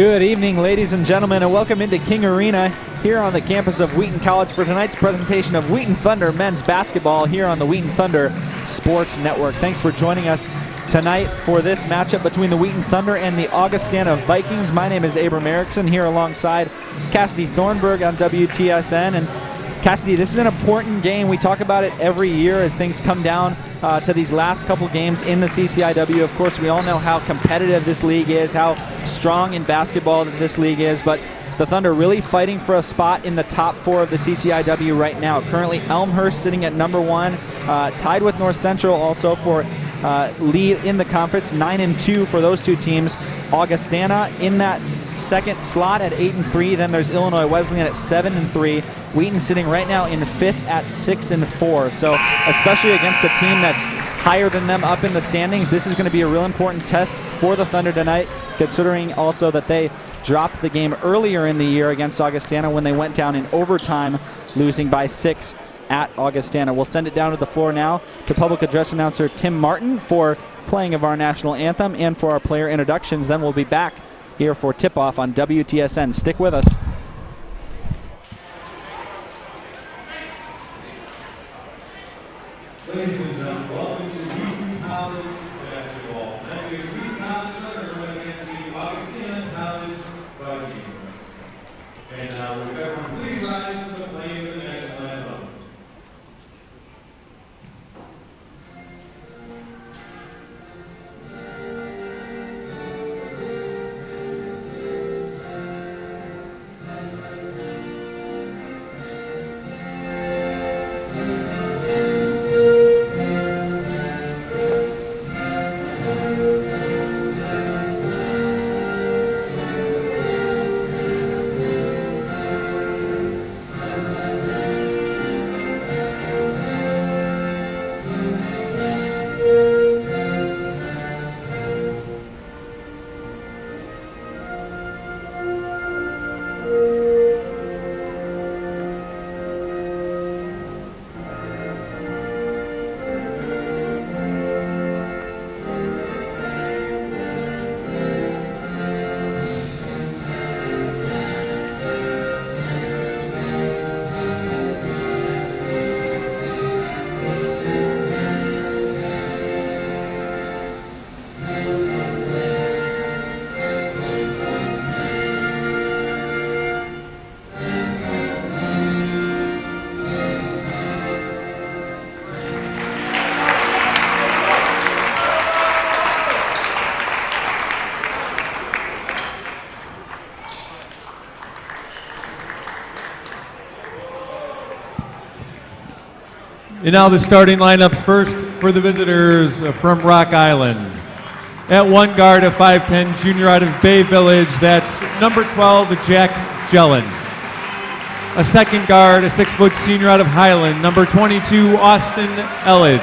Good evening, ladies and gentlemen, and welcome into King Arena here on the campus of Wheaton College for tonight's presentation of Wheaton Thunder men's basketball here on the Wheaton Thunder Sports Network. Thanks for joining us tonight for this matchup between the Wheaton Thunder and the Augustana Vikings. My name is Abram Erickson here alongside Cassidy Thornburg on WTSN. And Cassidy, this is an important game. We talk about it every year as things come down to these last couple games in the CCIW. Of course, we all know how competitive this league is, how strong in basketball that this league is, but the Thunder really fighting for a spot in the top four of the CCIW right now. Currently, Elmhurst sitting at number one, tied with North Central also for lead in the conference, 9-2 for those two teams. Augustana in that second slot at 8-3. Then there's Illinois Wesleyan at 7-3. Wheaton sitting right now in fifth at 6-4. So especially against a team that's higher than them up in the standings, this is going to be a real important test for the Thunder tonight, considering also that they dropped the game earlier in the year against Augustana when they went down in overtime, losing by 6 at Augustana. We'll send it down to the floor now to public address announcer Tim Martin for playing of our national anthem and for our player introductions. Then we'll be back here for tip-off on WTSN. Stick with us. Ladies and gentlemen, welcome to Wheaton College basketball. Tonight is Wheaton College Thunder going against the Augustana College Vikings. And now, would everyone please rise to the playing of the national anthem. And now the starting lineups first for the visitors from Rock Island. At one guard, a 5'10 junior out of Bay Village, that's number 12, Jack Jellin. A second guard, a 6-foot senior out of Highland, number 22, Austin Elledge.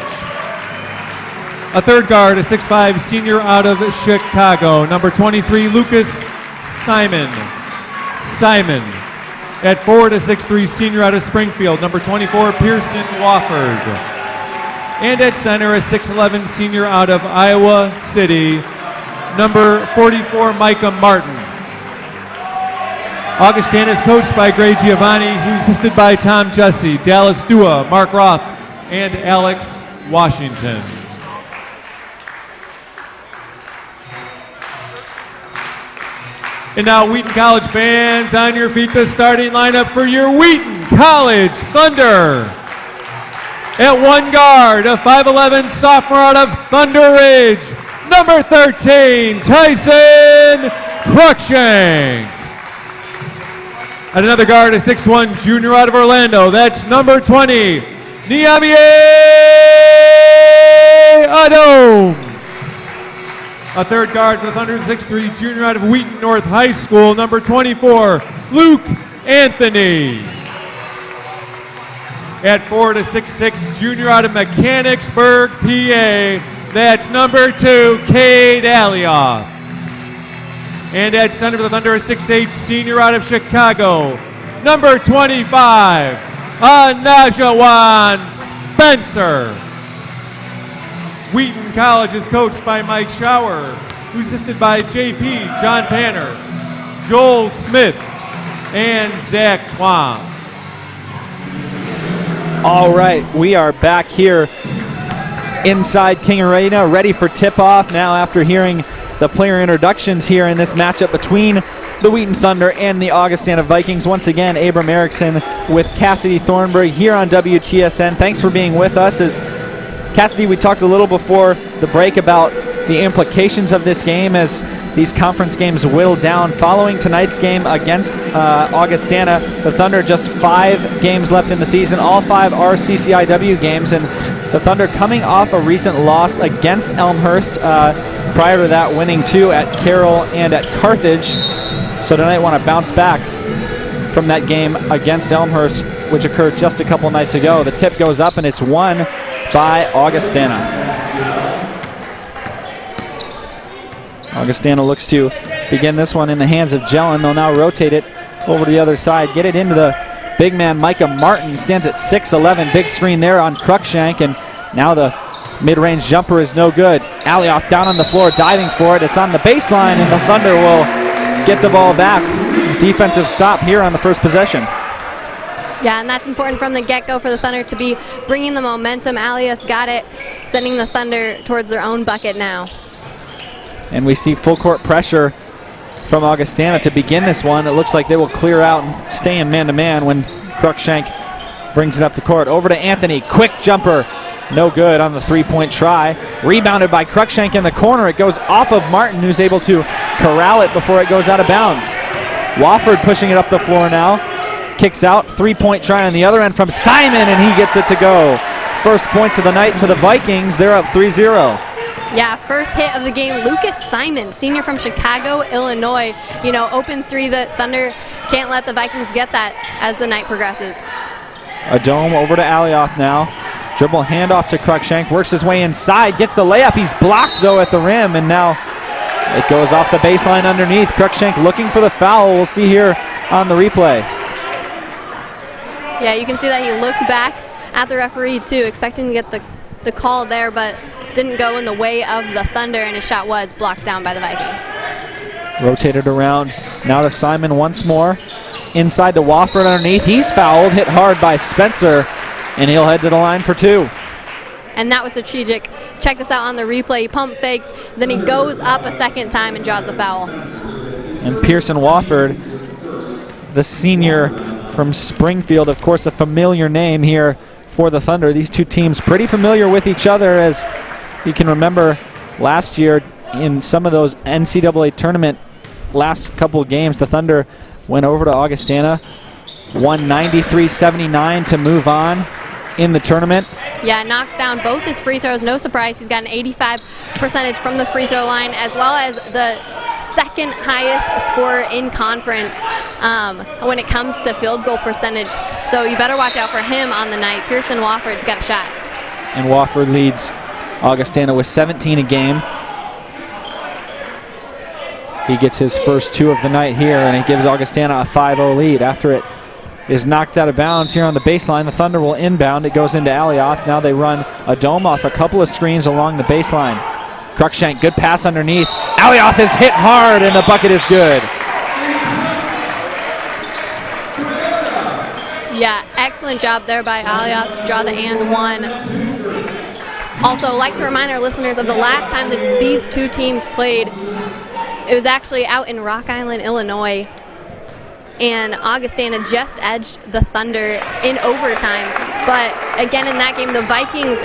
A third guard, a 6'5 senior out of Chicago, number 23, Lucas Simon. At forward, a 6'3 senior out of Springfield, number 24, Pearson Wofford. And at center, a 6'11 senior out of Iowa City, number 44, Micah Martin. Augustana is coached by Gray Giovanni, who's assisted by Tom Jesse, Dallas Dua, Mark Roth, and Alex Washington. And now, Wheaton College fans, on your feet, the starting lineup for your Wheaton College Thunder. At one guard, a 5'11 sophomore out of Thunder Ridge, number 13, Tyson Cruikshank. At another guard, a 6'1 junior out of Orlando, that's number 20, Niamie Adom. A third guard for the Thunder, 6'3 junior out of Wheaton North High School, number 24, Luke Anthony. At forward, a 6'6 junior out of Mechanicsburg, PA, that's number 2, Cade Alioff. And at center for the Thunder, a 6'8 senior out of Chicago, number 25, Anajawan Spencer. Wheaton College is coached by Mike Schauer, who's assisted by JP John Panner, Joel Smith, and Zach Kwong. All right, we are back here inside King Arena, ready for tip-off now after hearing the player introductions here in this matchup between the Wheaton Thunder and the Augustana Vikings. Once again, Abram Erickson with Cassidy Thornbury here on WTSN. Thanks for being with us. As Cassidy, we talked a little before the break about the implications of this game as these conference games whittle down. Following tonight's game against Augustana, the Thunder just 5 games left in the season. All 5 are CCIW games, and the Thunder coming off a recent loss against Elmhurst. Prior to that, winning 2 at Carroll and at Carthage. So tonight want to bounce back from that game against Elmhurst, which occurred just a couple nights ago. The tip goes up, and it's won by Augustana. Augustana looks to begin this one in the hands of Jellin. They'll now rotate it over to the other side, get it into the big man. Micah Martin stands at 6'11", big screen there on Cruikshank, and now the mid-range jumper is no good. Alioth down on the floor, diving for it. It's on the baseline, and the Thunder will get the ball back. Defensive stop here on the first possession. Yeah, and that's important from the get-go for the Thunder to be bringing the momentum. Alias got it, sending the Thunder towards their own bucket now. And we see full court pressure from Augustana to begin this one. It looks like they will clear out and stay in man-to-man when Cruikshank brings it up the court. Over to Anthony, quick jumper, no good on the three-point try. Rebounded by Cruikshank in the corner. It goes off of Martin, who's able to corral it before it goes out of bounds. Wofford pushing it up the floor now. Kicks out, three-point try on the other end from Simon, and he gets it to go. First points of the night to the Vikings. They're up 3-0. Yeah, first hit of the game, Lucas Simon, senior from Chicago, Illinois. You know, open three, the Thunder can't let the Vikings get that as the night progresses. A dome over to Alioth now. Dribble handoff to Cruikshank, works his way inside, gets the layup. He's blocked, though, at the rim, and now it goes off the baseline underneath. Cruikshank looking for the foul. We'll see here on the replay. Yeah, you can see that he looked back at the referee, too, expecting to get the call there, but didn't go in the way of the Thunder, and his shot was blocked down by the Vikings. Rotated around now to Simon once more. Inside to Wofford underneath. He's fouled, hit hard by Spencer, and he'll head to the line for 2. And that was strategic. Check this out on the replay. He pump fakes, then he goes up a second time and draws the foul. And Pearson Wofford, the senior from Springfield, of course a familiar name here for the Thunder. These two teams pretty familiar with each other, as you can remember last year in some of those NCAA tournament last couple of games, the Thunder went over to Augustana, won 93-79 to move on in the tournament. Yeah, knocks down both his free throws. No surprise, he's got an 85% from the free throw line, as well as the second highest scorer in conference when it comes to field goal percentage. So you better watch out for him on the night. Pearson Wofford's got a shot. And Wofford leads Augustana with 17 a game. He gets his first 2 of the night here, and it gives Augustana a 5-0 lead. After it is knocked out of bounds here on the baseline, the Thunder will inbound. It goes into Alioth. Now they run a dome off a couple of screens along the baseline. Cruikshank, good pass underneath. Alioth is hit hard, and the bucket is good. Yeah, excellent job there by Alioth to draw the and one. Also, like to remind our listeners of the last time that these two teams played. It was actually out in Rock Island, Illinois, and Augustana just edged the Thunder in overtime. But again, in that game, the Vikings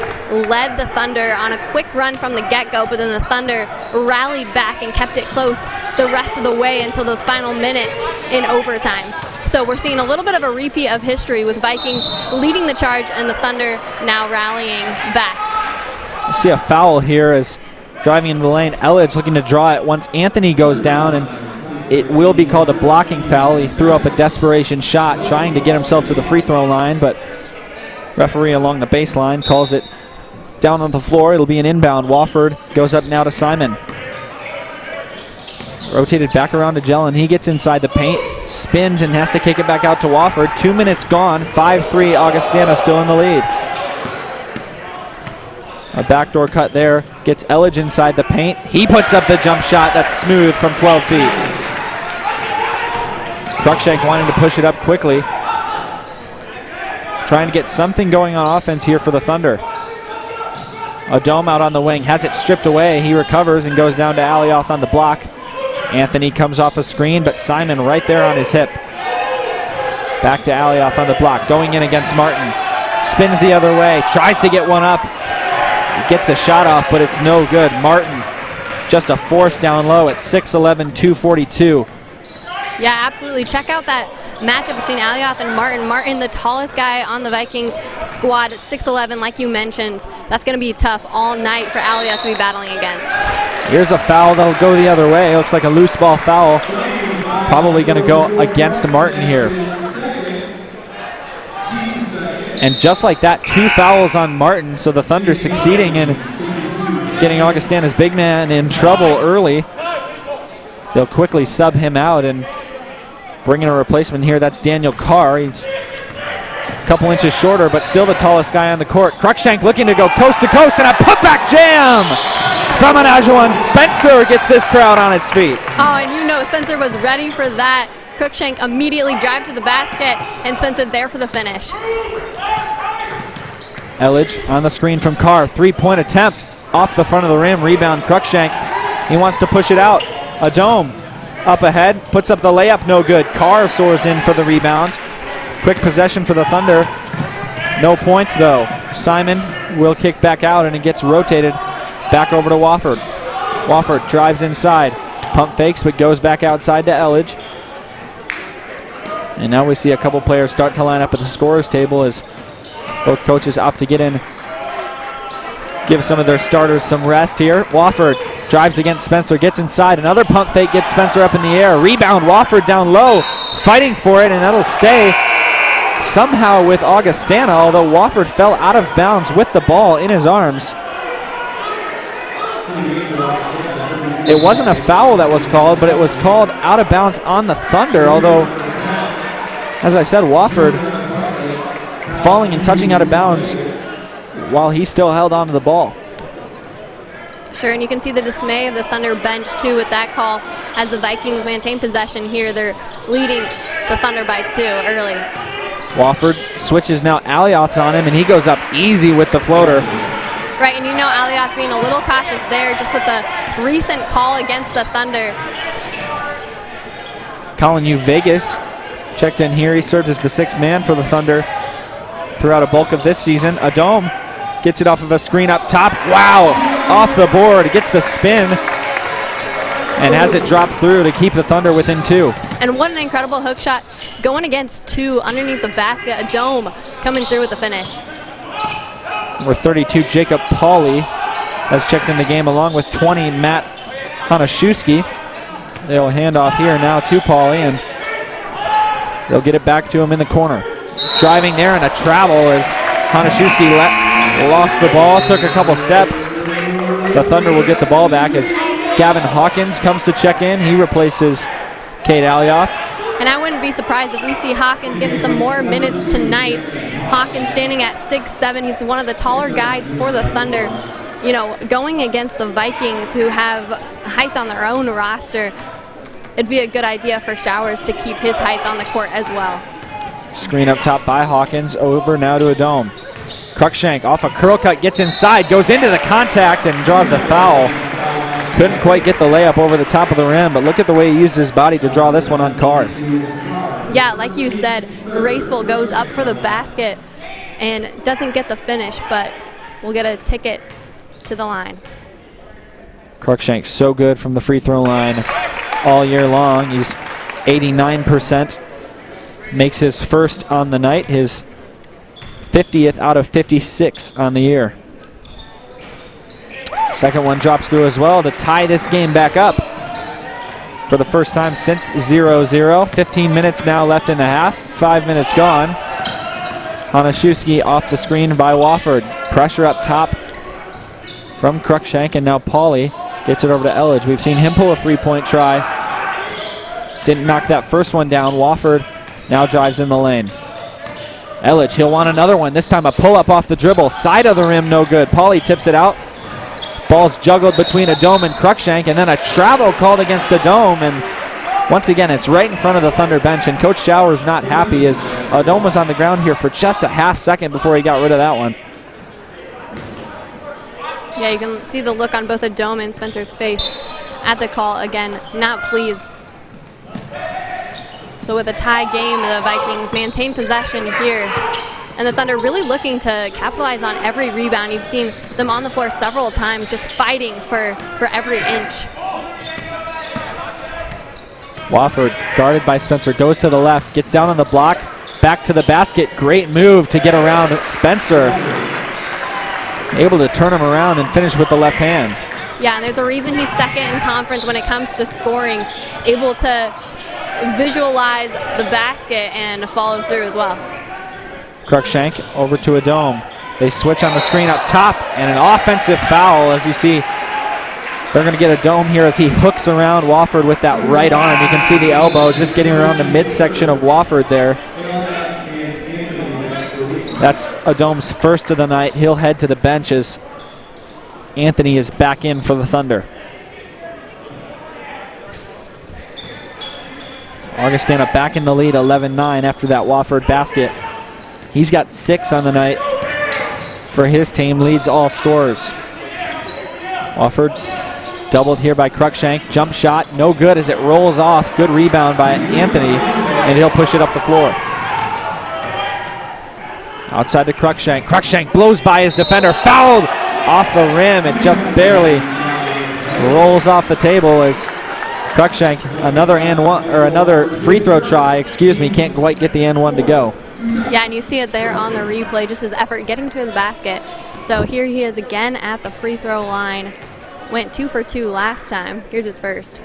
led the Thunder on a quick run from the get-go, but then the Thunder rallied back and kept it close the rest of the way until those final minutes in overtime. So we're seeing a little bit of a repeat of history with Vikings leading the charge and the Thunder now rallying back. I see a foul here as driving into the lane. Elledge looking to draw it once Anthony goes down, and it will be called a blocking foul. He threw up a desperation shot trying to get himself to the free throw line, but referee along the baseline calls it down on the floor. It'll be an inbound. Wofford goes up now to Simon. Rotated back around to Jellin. He gets inside the paint, spins, and has to kick it back out to Wofford. 2 minutes gone, 5-3, Augustana still in the lead. A backdoor cut there, gets Elledge inside the paint. He puts up the jump shot that's smooth from 12 feet. Cruikshank wanting to push it up quickly. Trying to get something going on offense here for the Thunder. Adome out on the wing, has it stripped away. He recovers and goes down to Alioth on the block. Anthony comes off a screen, but Simon right there on his hip. Back to Alioth on the block, going in against Martin. Spins the other way, tries to get one up. Gets the shot off, but it's no good. Martin, just a force down low at 6'11", 242. Yeah, absolutely. Check out that matchup between Alioth and Martin. Martin, the tallest guy on the Vikings squad, 6'11", like you mentioned. That's going to be tough all night for Alioth to be battling against. Here's a foul that'll go the other way. It looks like a loose ball foul. Probably going to go against Martin here. And just like that, 2 fouls on Martin, so the Thunder succeeding in getting Augustana's big man in trouble early. They'll quickly sub him out and bring in a replacement here. That's Daniel Carr. He's a couple inches shorter, but still the tallest guy on the court. Cruikshank looking to go coast to coast, and a putback jam from Anajuan. Spencer gets this crowd on its feet. Oh, and you know Spencer was ready for that. Cruikshank immediately drive to the basket, and Spencer there for the finish. Elledge on the screen from Carr. 3-point attempt off the front of the rim. Rebound Cruikshank. He wants to push it out. Adome up ahead, puts up the layup, no good. Carr soars in for the rebound. Quick possession for the Thunder. No points though. Simon will kick back out, and it gets rotated back over to Wofford. Wofford drives inside. Pump fakes, but goes back outside to Elledge. And now we see a couple players start to line up at the scorer's table as both coaches opt to get in, give some of their starters some rest here. Wofford drives against Spencer, gets inside. Another pump fake gets Spencer up in the air. Rebound, Wofford down low, fighting for it, and that'll stay somehow with Augustana, although Wofford fell out of bounds with the ball in his arms. It wasn't a foul that was called, but it was called out of bounds on the Thunder, although, as I said, Wofford falling and touching out of bounds while he still held on to the ball. Sure, and you can see the dismay of the Thunder bench too with that call as the Vikings maintain possession here. They're leading the Thunder by 2 early. Wofford switches now. Alioth's on him, and he goes up easy with the floater. Right, and you know Alioth's being a little cautious there just with the recent call against the Thunder. Colin U. Vegas checked in here. He served as the 6th man for the Thunder throughout a bulk of this season. Adome gets it off of a screen up top. Wow, off the board, gets the spin, and has it drop through to keep the Thunder within 2. And what an incredible hook shot going against 2 underneath the basket. Adome coming through with the finish. Number 32, Jacob Pauley, has checked in the game along with 20, Matt Hanaszewski. They'll hand off here now to Pauley, and they'll get it back to him in the corner. Driving there and a travel as Hanaszewski lost the ball, took a couple steps. The Thunder will get the ball back as Gavin Hawkins comes to check in. He replaces Cade Alioth. And I wouldn't be surprised if we see Hawkins getting some more minutes tonight. Hawkins standing at 6'7". He's one of the taller guys for the Thunder. You know, going against the Vikings who have height on their own roster, it'd be a good idea for Showers to keep his height on the court as well. Screen up top by Hawkins, over now to Adome. Cruikshank off a curl cut, gets inside, goes into the contact and draws the foul. Couldn't quite get the layup over the top of the rim, but look at the way he used his body to draw this one on Carr. Yeah, like you said, Raceful goes up for the basket and doesn't get the finish, but we'll get a ticket to the line. Cruikshank so good from the free throw line all year long. He's 89%. Makes his first on the night, his 50th out of 56 on the year. Second one drops through as well to tie this game back up for the first time since 0-0. 15 minutes now left in the half, 5 minutes gone. Hanaszewski off the screen by Wofford. Pressure up top from Cruikshank, and now Pauley gets it over to Elledge. We've seen him pull a three-point try. Didn't knock that first one down. Wofford now drives in the lane. Elledge, he'll want another one. This time a pull-up off the dribble. Side of the rim, no good. Pauley tips it out. Ball's juggled between Adome and Cruikshank, and then a travel called against Adome, and Once again, it's right in front of the Thunder bench, and Coach Shower's not happy as Adome was on the ground here for just a half second before he got rid of that one. Yeah, you can see the look on both Adome and Spencer's face at the call. Again, not pleased. So with a tie game, the Vikings maintain possession here. And the Thunder really looking to capitalize on every rebound. You've seen them on the floor several times, just fighting for every inch. Wofford, guarded by Spencer, goes to the left, gets down on the block, back to the basket. Great move to get around Spencer. Able to turn him around and finish with the left hand. Yeah, and there's a reason he's second in conference when it comes to scoring, able to visualize the basket and follow through as well. Cruikshank over to Adome. They switch on the screen up top, and an offensive foul. As you see, they're going to get Adome here as he hooks around Wofford with that right arm. You can see the elbow just getting around the midsection of Wofford there. That's Adome's first of the night. He'll head to the bench as Anthony is back in for the Thunder. Augustana back in the lead, 11-9 after that Wofford basket. He's got 6 on the night for his team, leads all scorers. Wofford doubled here by Cruikshank. Jump shot, no good as it rolls off. Good rebound by Anthony, and he'll push it up the floor. Outside to Cruikshank. Cruikshank blows by his defender, fouled off the rim. It just barely rolls off the table as Cruikshank, another free throw try, can't quite get the N1 to go. Yeah, and you see it there on the replay, just his effort getting to the basket. So here he is again at the free throw line. Went 2 for 2 last time. Here's his first.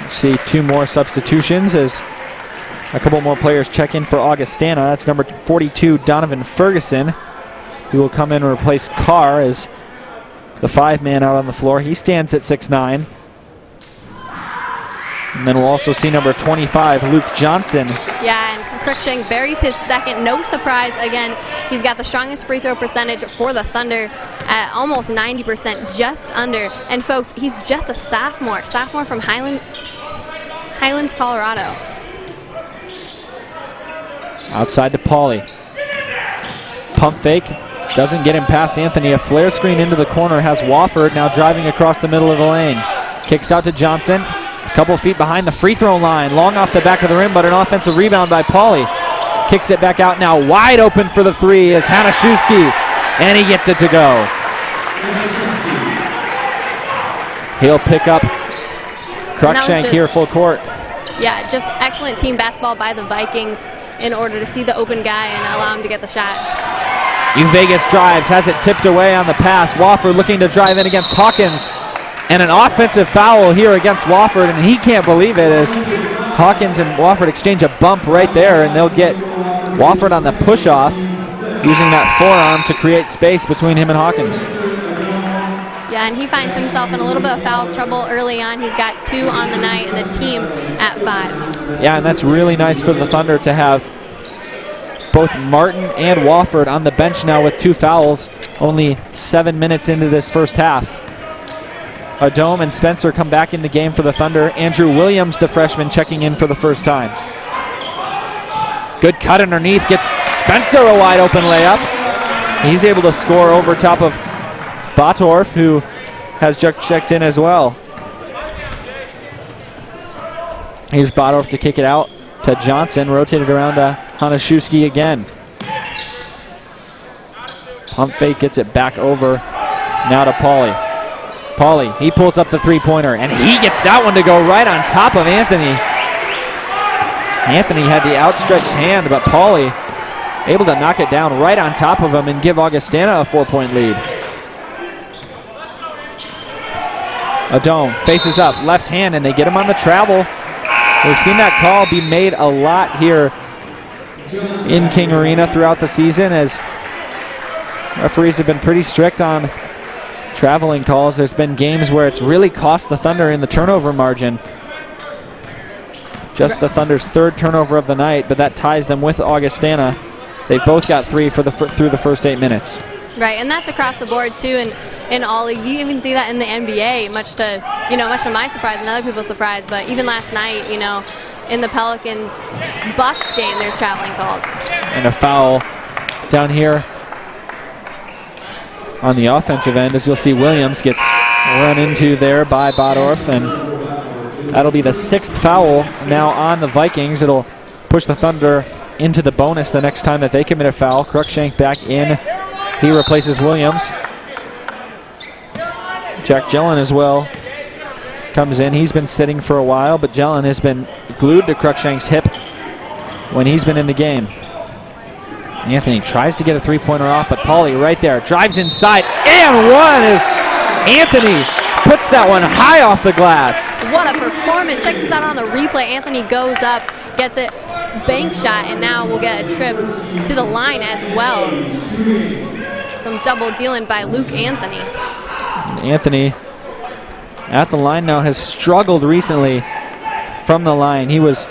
See 2 more substitutions as a couple more players check in for Augustana. That's number 42, Donovan Ferguson, who will come in and replace Carr as the 5-man out on the floor. He stands at 6'9". And then we'll also see number 25, Luke Johnson. Yeah, and Cruikshank buries his second. No surprise, again, he's got the strongest free throw percentage for the Thunder at almost 90%, just under. And folks, he's just a sophomore from Highlands, Colorado. Outside to Pauly. Pump fake. Doesn't get him past Anthony. A flare screen into the corner has Wofford now driving across the middle of the lane. Kicks out to Johnson. A couple feet behind the free throw line. Long off the back of the rim, but an offensive rebound by Pauly. Kicks it back out now. Wide open for the 3 is Hanaszewski, and he gets it to go. He'll pick up Cruikshank here full court. Yeah, just excellent team basketball by the Vikings in order to see the open guy and allow him to get the shot. Vegas drives, has it tipped away on the pass. Wofford looking to drive in against Hawkins. And an offensive foul here against Wofford, and he can't believe it as Hawkins and Wofford exchange a bump right there, and they'll get Wofford on the push-off, using that forearm to create space between him and Hawkins. Yeah, and he finds himself in a little bit of foul trouble early on. He's got 2 on the night, and the team at 5. Yeah, and that's really nice for the Thunder to have both Martin and Wofford on the bench now with 2 fouls, only 7 minutes into this first half. Adome and Spencer come back in the game for the Thunder. Andrew Williams, the freshman, checking in for the first time. Good cut underneath, gets Spencer a wide open layup. He's able to score over top of Botorf, who has checked in as well. Here's Botorf to kick it out to Johnson, rotated around to Hanaszewski again. Pump fake gets it back over, now to Pauly. Pauly, he pulls up the 3-pointer, and he gets that one to go right on top of Anthony. Anthony had the outstretched hand, but Pauly able to knock it down right on top of him and give Augustana a 4-point lead. Adome faces up, left hand, and they get him on the travel. We've seen that call be made a lot here in King Arena throughout the season, as referees have been pretty strict on traveling calls. There's been games where it's really cost the Thunder in the turnover margin. Just the Thunder's 3rd turnover of the night, but that ties them with Augustana. They've both got 3 through the first 8 minutes. Right, and that's across the board too. And in all leagues. You even see that in the NBA, much to my surprise and other people's surprise. But even last night, in the Pelicans Bucks game, there's traveling calls. And a foul down here on the offensive end, as you'll see Williams gets run into there by Bodorf, and that'll be the 6th foul now on the Vikings. It'll push the Thunder into the bonus the next time that they commit a foul. Cruikshank back in. He replaces Williams. Jack Jellin as well comes in. He's been sitting for a while, but Jellin has been glued to Cruikshank's hip when he's been in the game. Anthony tries to get a three-pointer off, but Pauly right there drives inside, and one as Anthony puts that one high off the glass. What a performance. Check this out on the replay. Anthony goes up, gets it, bank shot, and now we'll get a trip to the line as well. Some double dealing by Luke Anthony. Anthony at the line now has struggled recently from the line. He was,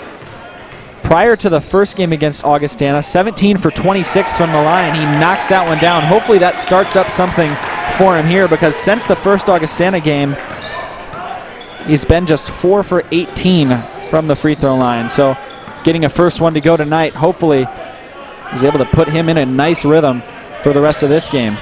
prior to the first game against Augustana, 17 for 26 from the line. He knocks that one down. Hopefully that starts up something for him here, because since the first Augustana game, he's been just 4 for 18 from the free throw line. So getting a first one to go tonight, hopefully he's able to put him in a nice rhythm for the rest of this game.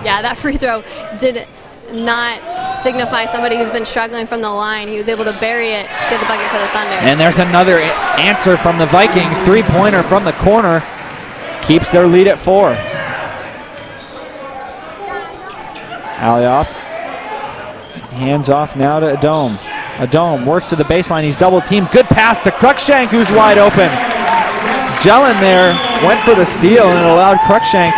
Yeah, that free throw did not signify somebody who's been struggling from the line. He was able to bury it, get the bucket for the Thunder. And there's another answer from the Vikings. Three-pointer from the corner keeps their lead at 4. Alioth hands off now to Adome. Adome works to the baseline. He's double-teamed. Good pass to Cruikshank, who's wide open. Jellin there went for the steal, and it allowed Cruikshank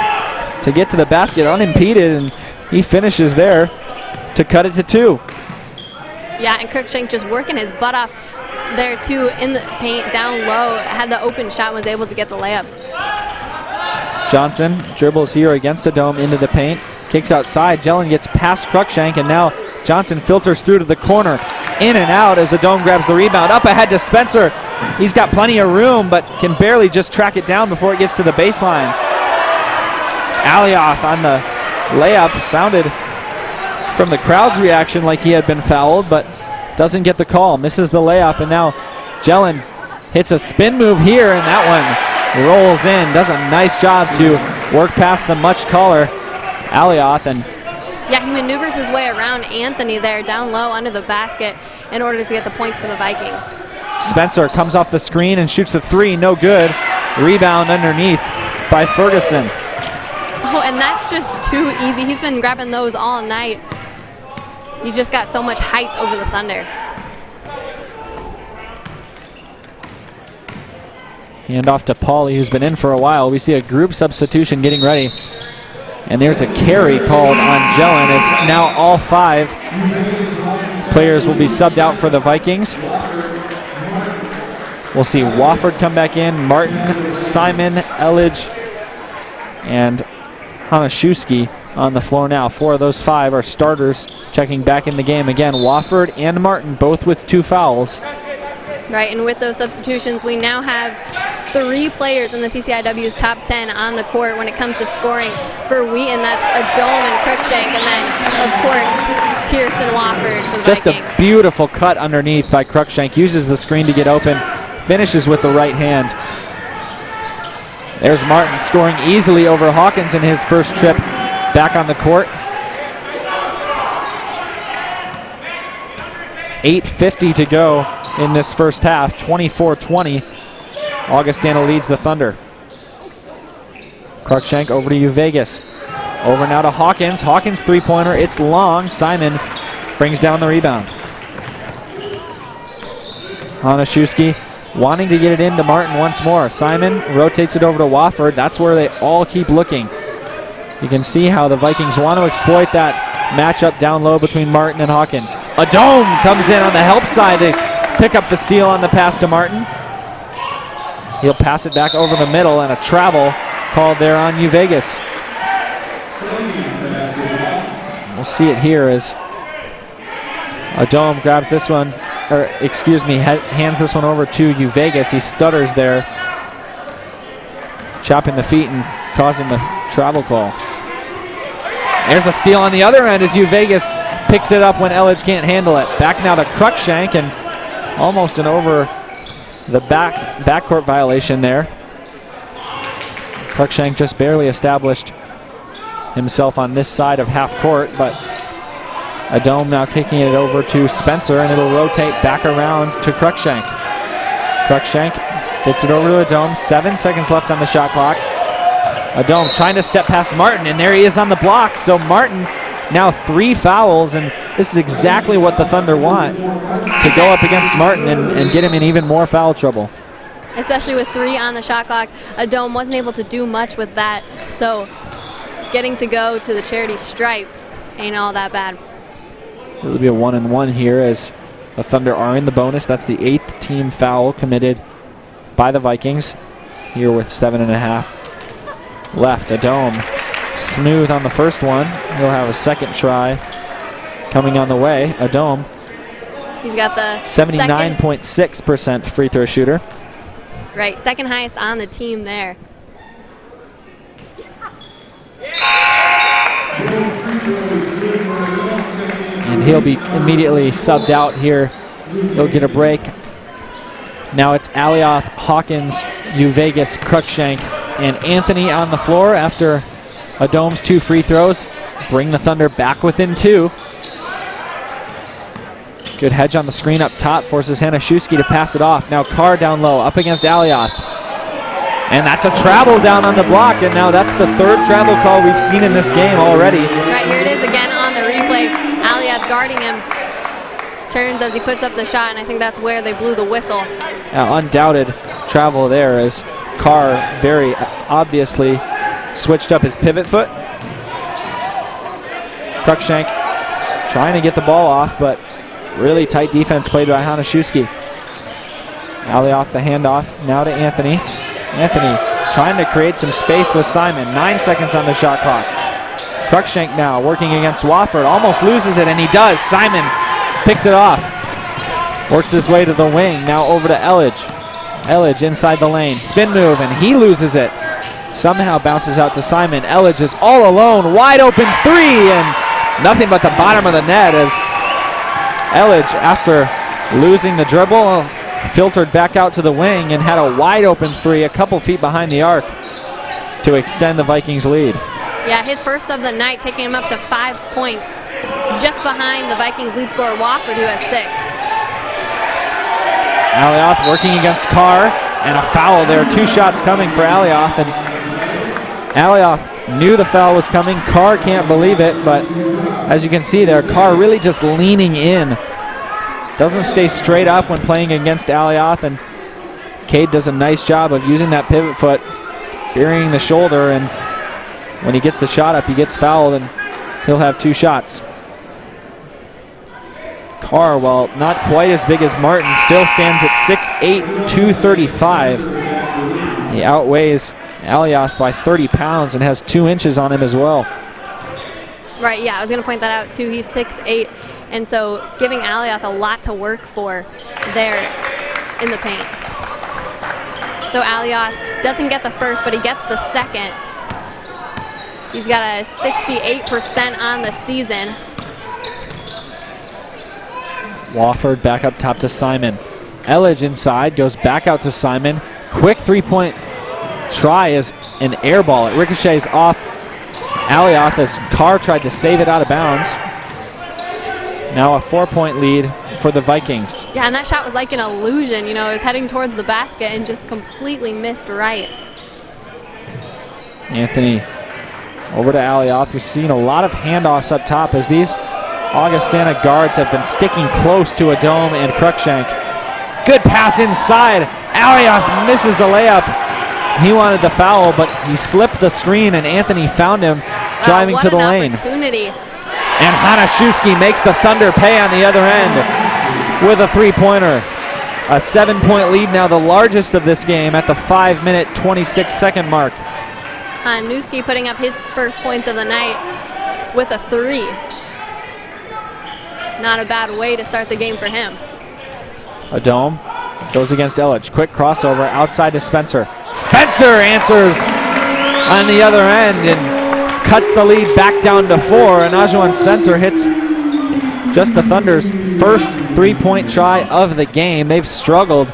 to get to the basket unimpeded, and he finishes there to cut it to 2. Yeah, and Cruikshank just working his butt off there too in the paint, down low, had the open shot and was able to get the layup. Johnson dribbles here against Adome into the paint, kicks outside. Jellin gets past Cruikshank, and now Johnson filters through to the corner. In and out as Adome grabs the rebound. Up ahead to Spencer. He's got plenty of room, but can barely just track it down before it gets to the baseline. Alioth on the layup. Sounded from the crowd's reaction like he had been fouled, but doesn't get the call. Misses the layup, and now Jellin hits a spin move here, and that one rolls in. Does a nice job to work past the much taller Alioth, and yeah, he maneuvers his way around Anthony there down low under the basket in order to get the points for the Vikings. Spencer comes off the screen and shoots the 3, no good. Rebound underneath by Ferguson. Oh, and that's just too easy. He's been grabbing those all night. He's just got so much height over the Thunder. Hand off to Pauly, who's been in for a while. We see a group substitution getting ready. And there's a carry called on Jellin, as now all 5 players will be subbed out for the Vikings. We'll see Wofford come back in, Martin, Simon, Elledge, and Hanaszewski on the floor now. 4 of those 5 are starters checking back in the game. Again, Wofford and Martin both with 2 fouls. Right, and with those substitutions, we now have 3 players in the CCIW's top 10 on the court when it comes to scoring for Wheaton. That's Adome and Cruikshank, and then, of course, Pierce and Wofford for the Just Vikings. A beautiful cut underneath by Cruikshank. Uses the screen to get open, finishes with the right hand. There's Martin scoring easily over Hawkins in his first trip back on the court. 8:50 to go in this first half, 24-20. Augustana leads the Thunder. Cruikshank over to Vegas. Over now to Hawkins. Hawkins three-pointer. It's long. Simon brings down the rebound. Hanaszewski wanting to get it into Martin once more. Simon rotates it over to Wofford. That's where they all keep looking. You can see how the Vikings want to exploit that matchup down low between Martin and Hawkins. Adome comes in on the help side to pick up the steal on the pass to Martin. He'll pass it back over the middle, and a travel called there on Vegas. We'll see it here as Adome grabs this one, or excuse me, hands this one over to Vegas. He stutters there, chopping the feet and causing the travel call. There's a steal on the other end as Vegas picks it up when Elledge can't handle it. Back now to Cruikshank, and almost an over the backcourt violation there. Cruikshank just barely established himself on this side of half court, but Adome now kicking it over to Spencer, and it'll rotate back around to Cruikshank. Cruikshank gets it over to Adome. 7 seconds left on the shot clock. Adome trying to step past Martin, and there he is on the block. So Martin now 3 fouls, and this is exactly what the Thunder want, to go up against Martin and get him in even more foul trouble. Especially with 3 on the shot clock, Adome wasn't able to do much with that. So getting to go to the charity stripe ain't all that bad. It'll be a 1-and-1 here as the Thunder are in the bonus. That's the 8th team foul committed by the Vikings here with 7.5 left. Adome smooth on the first one. He'll have a second try coming on the way. Adome, he's got the 79.6% free throw shooter. Right, second highest on the team there. And he'll be immediately subbed out here. He'll get a break. Now it's Alioth, Hawkins, Vegas, Cruikshank, and Anthony on the floor after Adome's 2 free throws. Bring the Thunder back within 2. Good hedge on the screen up top, forces Hanaszewski to pass it off. Now Carr down low, up against Alioth. And that's a travel down on the block, and now that's the 3rd travel call we've seen in this game already. Right, here it is again on the replay. Alioth guarding him. Turns as he puts up the shot, and I think that's where they blew the whistle. Undoubted travel there as Carr very obviously switched up his pivot foot. Cruikshank trying to get the ball off, but really tight defense played by Hanaszewski. Alioth the handoff now to Anthony. Anthony trying to create some space with Simon. 9 seconds on the shot clock. Cruikshank now working against Wofford. Almost loses it, and he does. Simon picks it off. Works his way to the wing. Now over to Elledge. Elledge inside the lane. Spin move, and he loses it. Somehow bounces out to Simon. Elledge is all alone. Wide open 3, and nothing but the bottom of the net as Elledge, after losing the dribble, filtered back out to the wing and had a wide open 3 a couple feet behind the arc to extend the Vikings lead. Yeah, his first of the night, taking him up to 5 points, just behind the Vikings lead scorer Wofford, who has 6. Alioth working against Carr, and a foul there. 2 shots coming for Alioth, and Alioth knew the foul was coming. Carr can't believe it, but as you can see there, Carr really just leaning in. Doesn't stay straight up when playing against Alioth, and Cade does a nice job of using that pivot foot, burying the shoulder, and when he gets the shot up, he gets fouled, and he'll have 2 shots. Carr, while not quite as big as Martin, still stands at 6'8", 235. He outweighs Alioth by 30 pounds and has 2 inches on him as well. Right, yeah, I was going to point that out too. He's 6'8", and so giving Alioth a lot to work for there in the paint. So Alioth doesn't get the first, but he gets the second. He's got a 68% on the season. Wofford back up top to Simon. Elledge inside, goes back out to Simon. Quick 3-point try is an air ball. It ricochets off Alioth as Carr tried to save it out of bounds. Now a 4-point lead for the Vikings. Yeah, and that shot was like an illusion. You know, it was heading towards the basket and just completely missed right. Anthony over to Alioth. We've seen a lot of handoffs up top as these Augustana guards have been sticking close to Adome and Cruikshank. Good pass inside. Alioth misses the layup. He wanted the foul, but he slipped the screen, and Anthony found him driving to the lane. Opportunity. And Hanaszewski makes the Thunder pay on the other end with a 3-pointer. A 7-point lead now, the largest of this game at the 5-minute, 26-second mark. Hanaszewski putting up his first points of the night with a 3. Not a bad way to start the game for him. Adome goes against Elledge. Quick crossover outside to Spencer. Spencer answers on the other end, and cuts the lead back down to 4, and Ajuan Spencer hits just the Thunder's first three-point try of the game. They've struggled.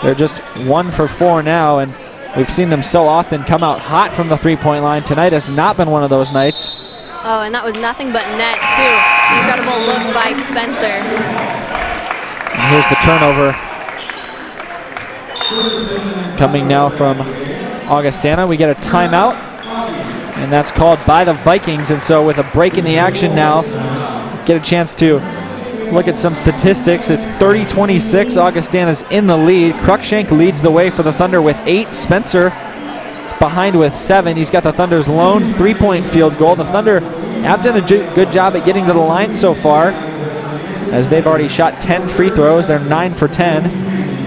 They're just 1 for 4 now, and we've seen them so often come out hot from the three-point line. Tonight has not been one of those nights. Oh, and that was nothing but net, too. Incredible look by Spencer. And here's the turnover coming now from Augustana. We get a timeout, and that's called by the Vikings. And so with a break in the action now, get a chance to look at some statistics. It's 30-26. Augustana's in the lead. Cruikshank leads the way for the Thunder with 8. Spencer behind with 7. He's got the Thunder's lone three-point field goal. The Thunder have done a good job at getting to the line so far, as they've already shot 10 free throws. They're 9 for 10.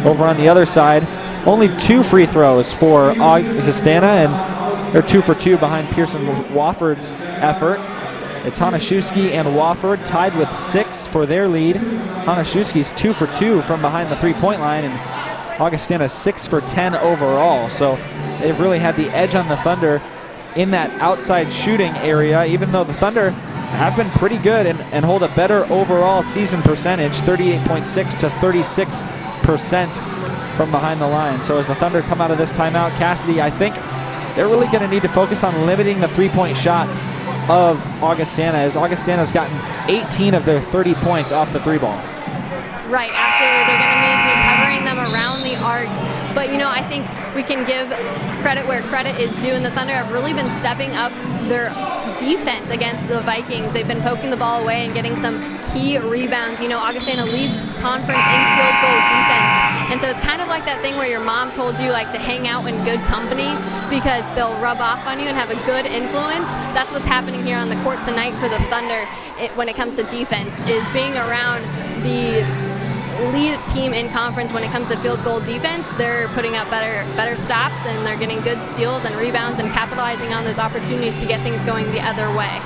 Over on the other side, only 2 free throws for Augustana, and they're 2 for 2 behind Pearson Wofford's effort. It's Hanaszewski and Wofford tied with 6 for their lead. Hanaszewski's 2 for 2 from behind the three-point line, and Augustana's 6 for 10 overall. So they've really had the edge on the Thunder in that outside shooting area, even though the Thunder have been pretty good and hold a better overall season percentage, 38.6 to 36% from behind the line. So as the Thunder come out of this timeout, Cassidy, I think they're really going to need to focus on limiting the three-point shots of Augustana, as Augustana's gotten 18 of their 30 points off the three ball. Right, absolutely. They're going to be covering them around the arc. But, you know, I think we can give credit where credit is due, and the Thunder have really been stepping up their defense against the Vikings. They've been poking the ball away and getting some key rebounds. You know, Augustana leads conference in field goal defense. And so it's kind of like that thing where your mom told you, like, to hang out in good company because they'll rub off on you and have a good influence. That's what's happening here on the court tonight for the Thunder when it comes to defense, is being around the lead team in conference when it comes to field goal defense. They're putting up better stops, and they're getting good steals and rebounds and capitalizing on those opportunities to get things going the other way.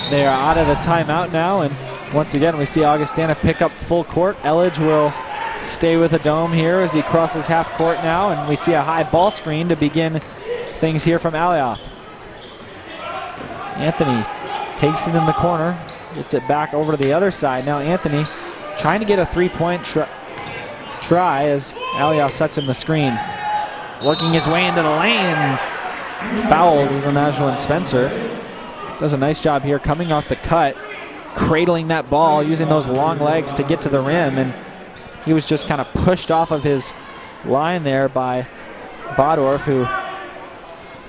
They are out of the timeout now, and once again we see Augustana pick up full court. Elledge will stay with a dome here as he crosses half court now, and we see a high ball screen to begin things here from Alioth. Anthony takes it in the corner, gets it back over to the other side. Now Anthony trying to get a three-point try as Alioth sets him the screen. Working his way into the lane, and fouled is Ajuan Spencer. Does a nice job here coming off the cut, cradling that ball, using those long legs to get to the rim, and he was just kind of pushed off of his line there by Bodorf, who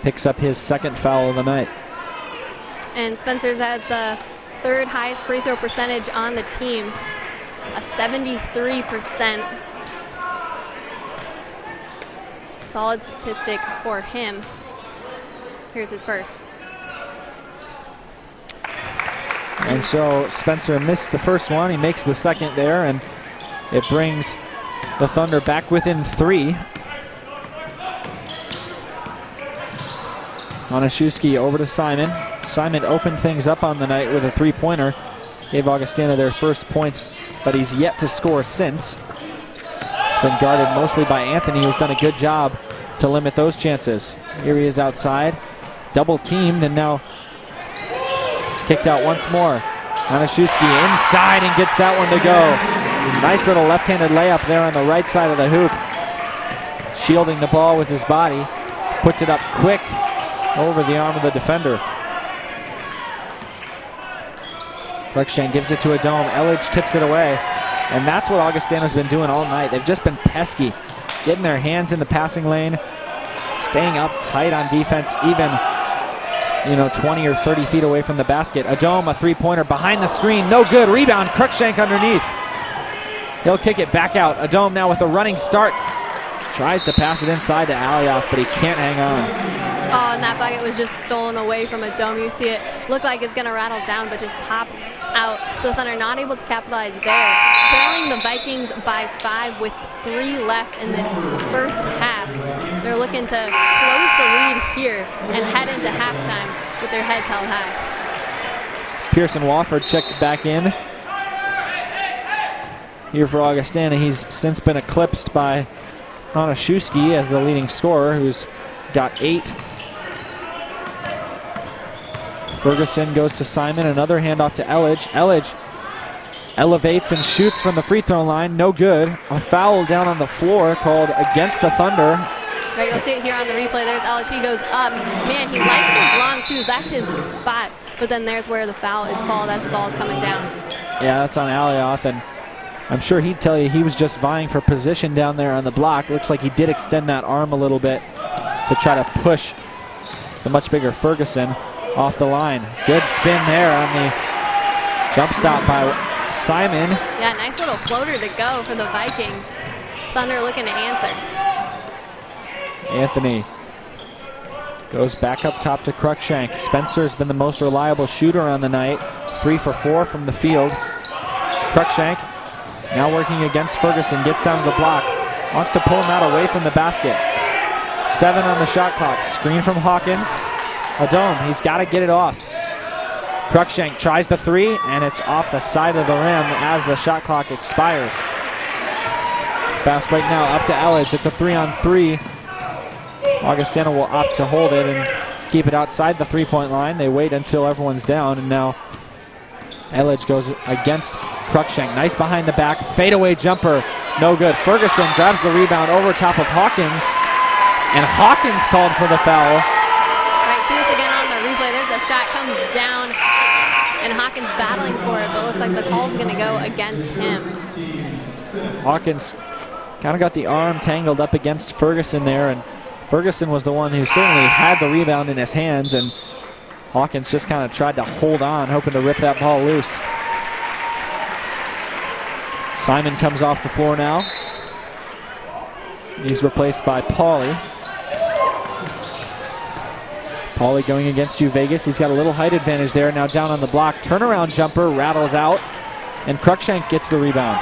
picks up his second foul of the night. And Spencer's has the 3rd highest free throw percentage on the team, a 73%. Solid statistic for him. Here's his first. And so Spencer missed the first one. He makes the second there, and it brings the Thunder back within 3. Hanaszewski over to Simon. Simon opened things up on the night with a three-pointer. Gave Augustana their first points, but he's yet to score since. He's been guarded mostly by Anthony, who's done a good job to limit those chances. Here he is outside, double teamed, and now it's kicked out once more. Hanaszewski inside and gets that one to go. Nice little left-handed layup there on the right side of the hoop. Shielding the ball with his body. Puts it up quick over the arm of the defender. Cruikshank gives it to a dome. Elledge tips it away. And that's what Augustana's been doing all night. They've just been pesky. Getting their hands in the passing lane. Staying up tight on defense, even 20 or 30 feet away from the basket. A dome, a three-pointer behind the screen. No good. Rebound. Cruikshank underneath. He'll kick it back out. A dome now with a running start. Tries to pass it inside to Alioth, but he can't hang on. Oh, and that bucket was just stolen away from a dome. You see it look like it's going to rattle down, but just pops out. So the Thunder not able to capitalize there. Trailing the Vikings by 5 with 3 left in this first half. They're looking to close the lead here and head into halftime with their heads held high. Pearson Wofford checks back in. Here for Augustana, he's since been eclipsed by Hanaszewski as the leading scorer, who's got 8. Ferguson goes to Simon, another handoff to Elledge. Elledge elevates and shoots from the free throw line, no good. A foul down on the floor called against the Thunder. Right, you'll see it here on the replay. There's Elledge, he goes up. Man, he likes those long twos, that's his spot. But then there's where the foul is called as the ball is coming down. Yeah, that's on Alioth, and I'm sure he'd tell you he was just vying for position down there on the block. Looks like he did extend that arm a little bit to try to push the much bigger Ferguson off the line. Good spin there on the jump stop by Simon. Yeah, nice little floater to go for the Vikings. Thunder looking to answer. Anthony goes back up top to Cruikshank. Spencer's been the most reliable shooter on the night. 3 for 4 from the field. Cruikshank now working against Ferguson, gets down to the block, wants to pull him out away from the basket. 7 on the shot clock. Screen from Hawkins. Adome, he's got to get it off. Cruikshank tries the 3, and it's off the side of the rim as the shot clock expires. Fast break now up to Elledge. It's a 3-on-3. Augustana will opt to hold it and keep it outside the three-point line. They wait until everyone's down, and now Elledge goes against Cruikshank. Nice behind the back, fadeaway jumper, no good. Ferguson grabs the rebound over top of Hawkins, and Hawkins called for the foul. Right, see this again on the replay. There's a shot, comes down, and Hawkins battling for it, but looks like the call's gonna go against him. Hawkins kind of got the arm tangled up against Ferguson there, and Ferguson was the one who certainly had the rebound in his hands, and Hawkins just kind of tried to hold on, hoping to rip that ball loose. Simon comes off the floor now. He's replaced by Pauly. Pauly going against you, Vegas. He's got a little height advantage there, now down on the block. Turnaround jumper rattles out, and Cruikshank gets the rebound.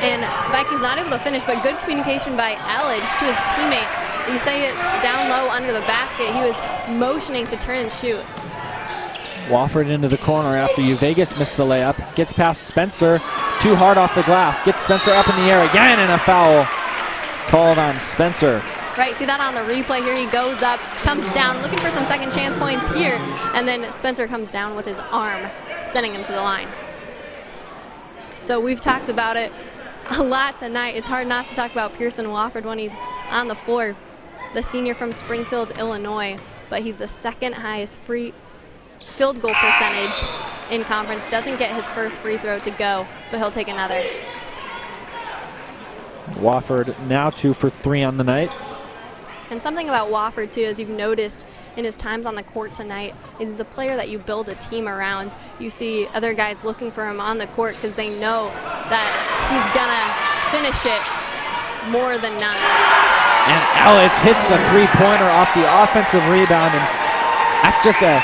And Vikings not able to finish, but good communication by Elledge to his teammate. You say it down low under the basket. He was motioning to turn and shoot. Wofford into the corner after you. Vegas missed the layup. Gets past Spencer. Too hard off the glass. Gets Spencer up in the air again, and a foul called on Spencer. Right, see that on the replay here. He goes up, comes down, looking for some second chance points here, and then Spencer comes down with his arm, sending him to the line. So we've talked about it a lot tonight. It's hard not to talk about Pearson Wofford when he's on the floor. The senior from Springfield, Illinois, but he's the second highest free field goal percentage in conference. Doesn't get his first free throw to go, but he'll take another. Wofford now 2 for 3 on the night. And something about Wofford, too, as you've noticed in his times on the court tonight, is he's a player that you build a team around. You see other guys looking for him on the court because they know that he's going to finish it more than not. And Elledge hits the three-pointer off the offensive rebound, and that's just a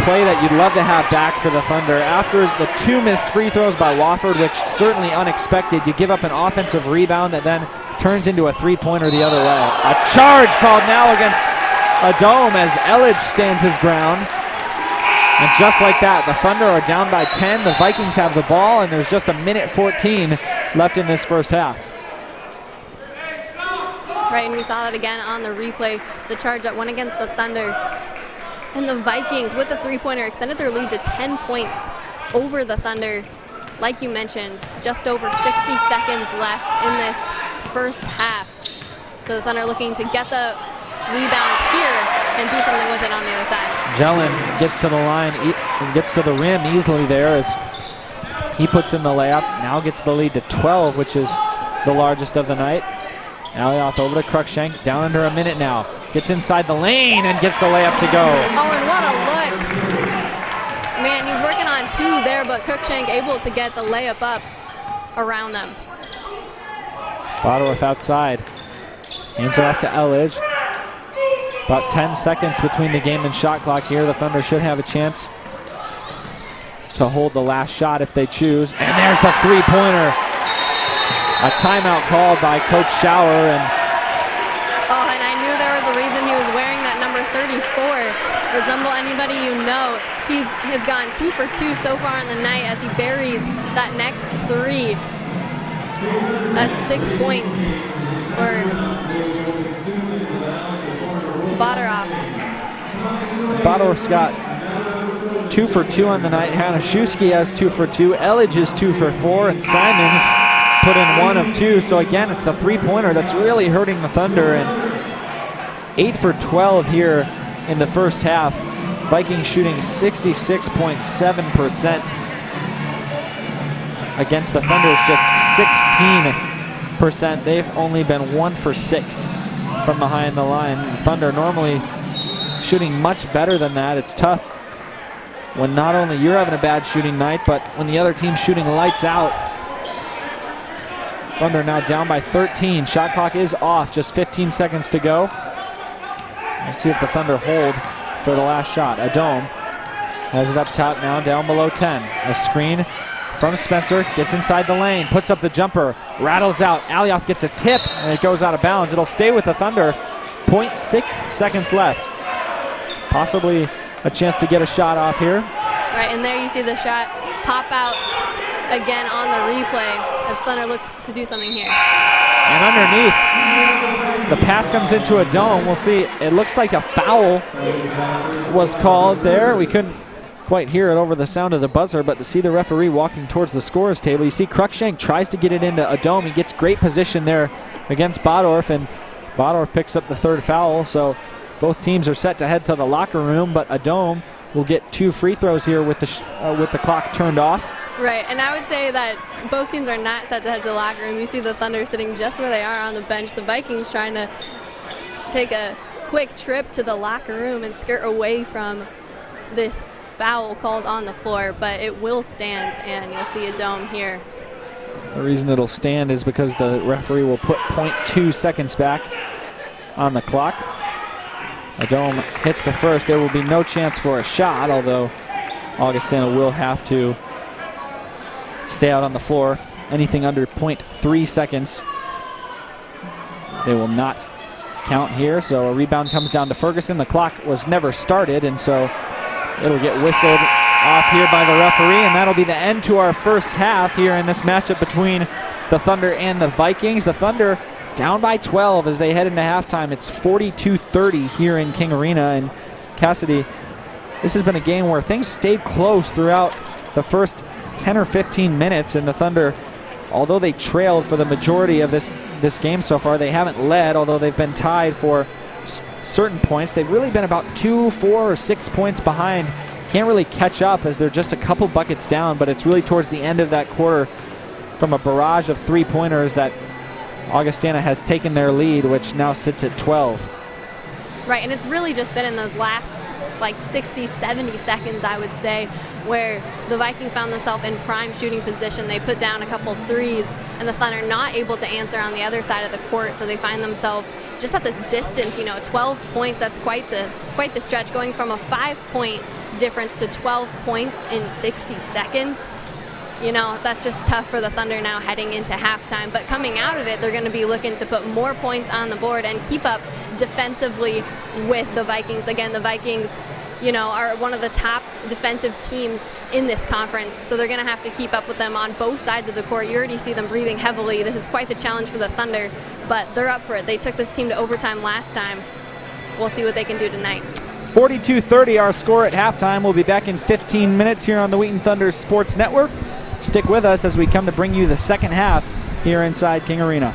play that you'd love to have back for the Thunder. After the 2 missed free throws by Wofford, which certainly unexpected, you give up an offensive rebound that then turns into a three-pointer the other way. A charge called now against Adome as Elledge stands his ground. And just like that, the Thunder are down by 10. The Vikings have the ball, and there's just a minute 14 left in this first half. Right, and we saw that again on the replay, the charge that went against the Thunder. And the Vikings, with the three-pointer, extended their lead to 10 points over the Thunder. Like you mentioned, just over 60 seconds left in this first half. So the Thunder looking to get the rebound here and do something with it on the other side. Jelen gets to the line, gets to the rim easily there as he puts in the layup. Now gets the lead to 12, which is the largest of the night. Alioth over to Cruikshank, down under a minute now. Gets inside the lane and gets the layup to go. Oh, and what a look. Man, he's working on 2 there, but Cruikshank able to get the layup up around them. Bottorff outside. Hands it off to Elledge. About 10 seconds between the game and shot clock here. The Thunder should have a chance to hold the last shot if they choose. And there's the three-pointer. A timeout called by Coach Schauer. And I knew there was a reason he was wearing that number 34. Resemble anybody you know. He has gone 2 for 2 so far in the night as he buries that next 3. That's 6 points for Bottorff. Bottorff's got 2 for 2 on the night. Hanaszewski has 2 for 2. Elledge is 2 for 4. And Simons put in 1 of 2. So again, it's the three-pointer that's really hurting the Thunder. And 8 for 12 here in the first half. Vikings shooting 66.7%. Against the Thunder's just 16%. They've only been 1 for 6 from behind the line. Thunder normally shooting much better than that. It's tough when not only you're having a bad shooting night, but when the other team's shooting lights out. Thunder now down by 13. Shot clock is off, just 15 seconds to go. Let's see if the Thunder hold for the last shot. Adome has it up top now, down below 10. A screen from Spencer, gets inside the lane, puts up the jumper, rattles out. Alioth gets a tip, and it goes out of bounds. It'll stay with the Thunder. 0.6 seconds left. Possibly a chance to get a shot off here. Right, and there you see the shot pop out again on the replay as Thunder looks to do something here. And underneath, the pass comes into Adome. We'll see. It looks like a foul was called there. We couldn't quite hear it over the sound of the buzzer, but to see the referee walking towards the scorer's table, you see Cruikshank tries to get it into Adome. He gets great position there against Bodorf, and Bodorf picks up the third foul. So both teams are set to head to the locker room, but Adome will get 2 free throws here with the clock turned off. Right, and I would say that both teams are not set to head to the locker room. You see the Thunder sitting just where they are on the bench. The Vikings trying to take a quick trip to the locker room and skirt away from this foul called on the floor, but it will stand, and you'll see Adome here. The reason it'll stand is because the referee will put 0.2 seconds back on the clock. Adome hits the first. There will be no chance for a shot, although Augustana will have to stay out on the floor. Anything under 0.3 seconds, they will not count here. So a rebound comes down to Ferguson. The clock was never started, and so it'll get whistled off here by the referee, and that'll be the end to our first half here in this matchup between the Thunder and the Vikings. The Thunder down by 12 as they head into halftime. It's 42-30 here in King Arena. And Cassidy, this has been a game where things stayed close throughout the first 10 or 15 minutes, and the Thunder, although they trailed for the majority of this game so far, they haven't led, although they've been tied for certain points. They've really been about 2, 4, or 6 points behind. Can't really catch up as they're just a couple buckets down, but it's really towards the end of that quarter from a barrage of three-pointers that Augustana has taken their lead, which now sits at 12. Right, and it's really just been in those last like 60, 70 seconds, I would say, where the Vikings found themselves in prime shooting position. They put down a couple threes, and the Thunder not able to answer on the other side of the court, so they find themselves just at this distance. 12 points, that's quite the stretch, going from a 5-point difference to 12 points in 60 seconds. That's just tough for the Thunder now heading into halftime. But coming out of it, they're going to be looking to put more points on the board and keep up defensively with the Vikings. Again, the Vikings, are one of the top defensive teams in this conference, so they're going to have to keep up with them on both sides of the court. You already see them breathing heavily. This is quite the challenge for the Thunder, but they're up for it. They took this team to overtime last time. We'll see what they can do tonight. 42-30 our score at halftime. We'll be back in 15 minutes here on the Wheaton Thunder Sports Network. Stick with us as we come to bring you the second half here inside King Arena.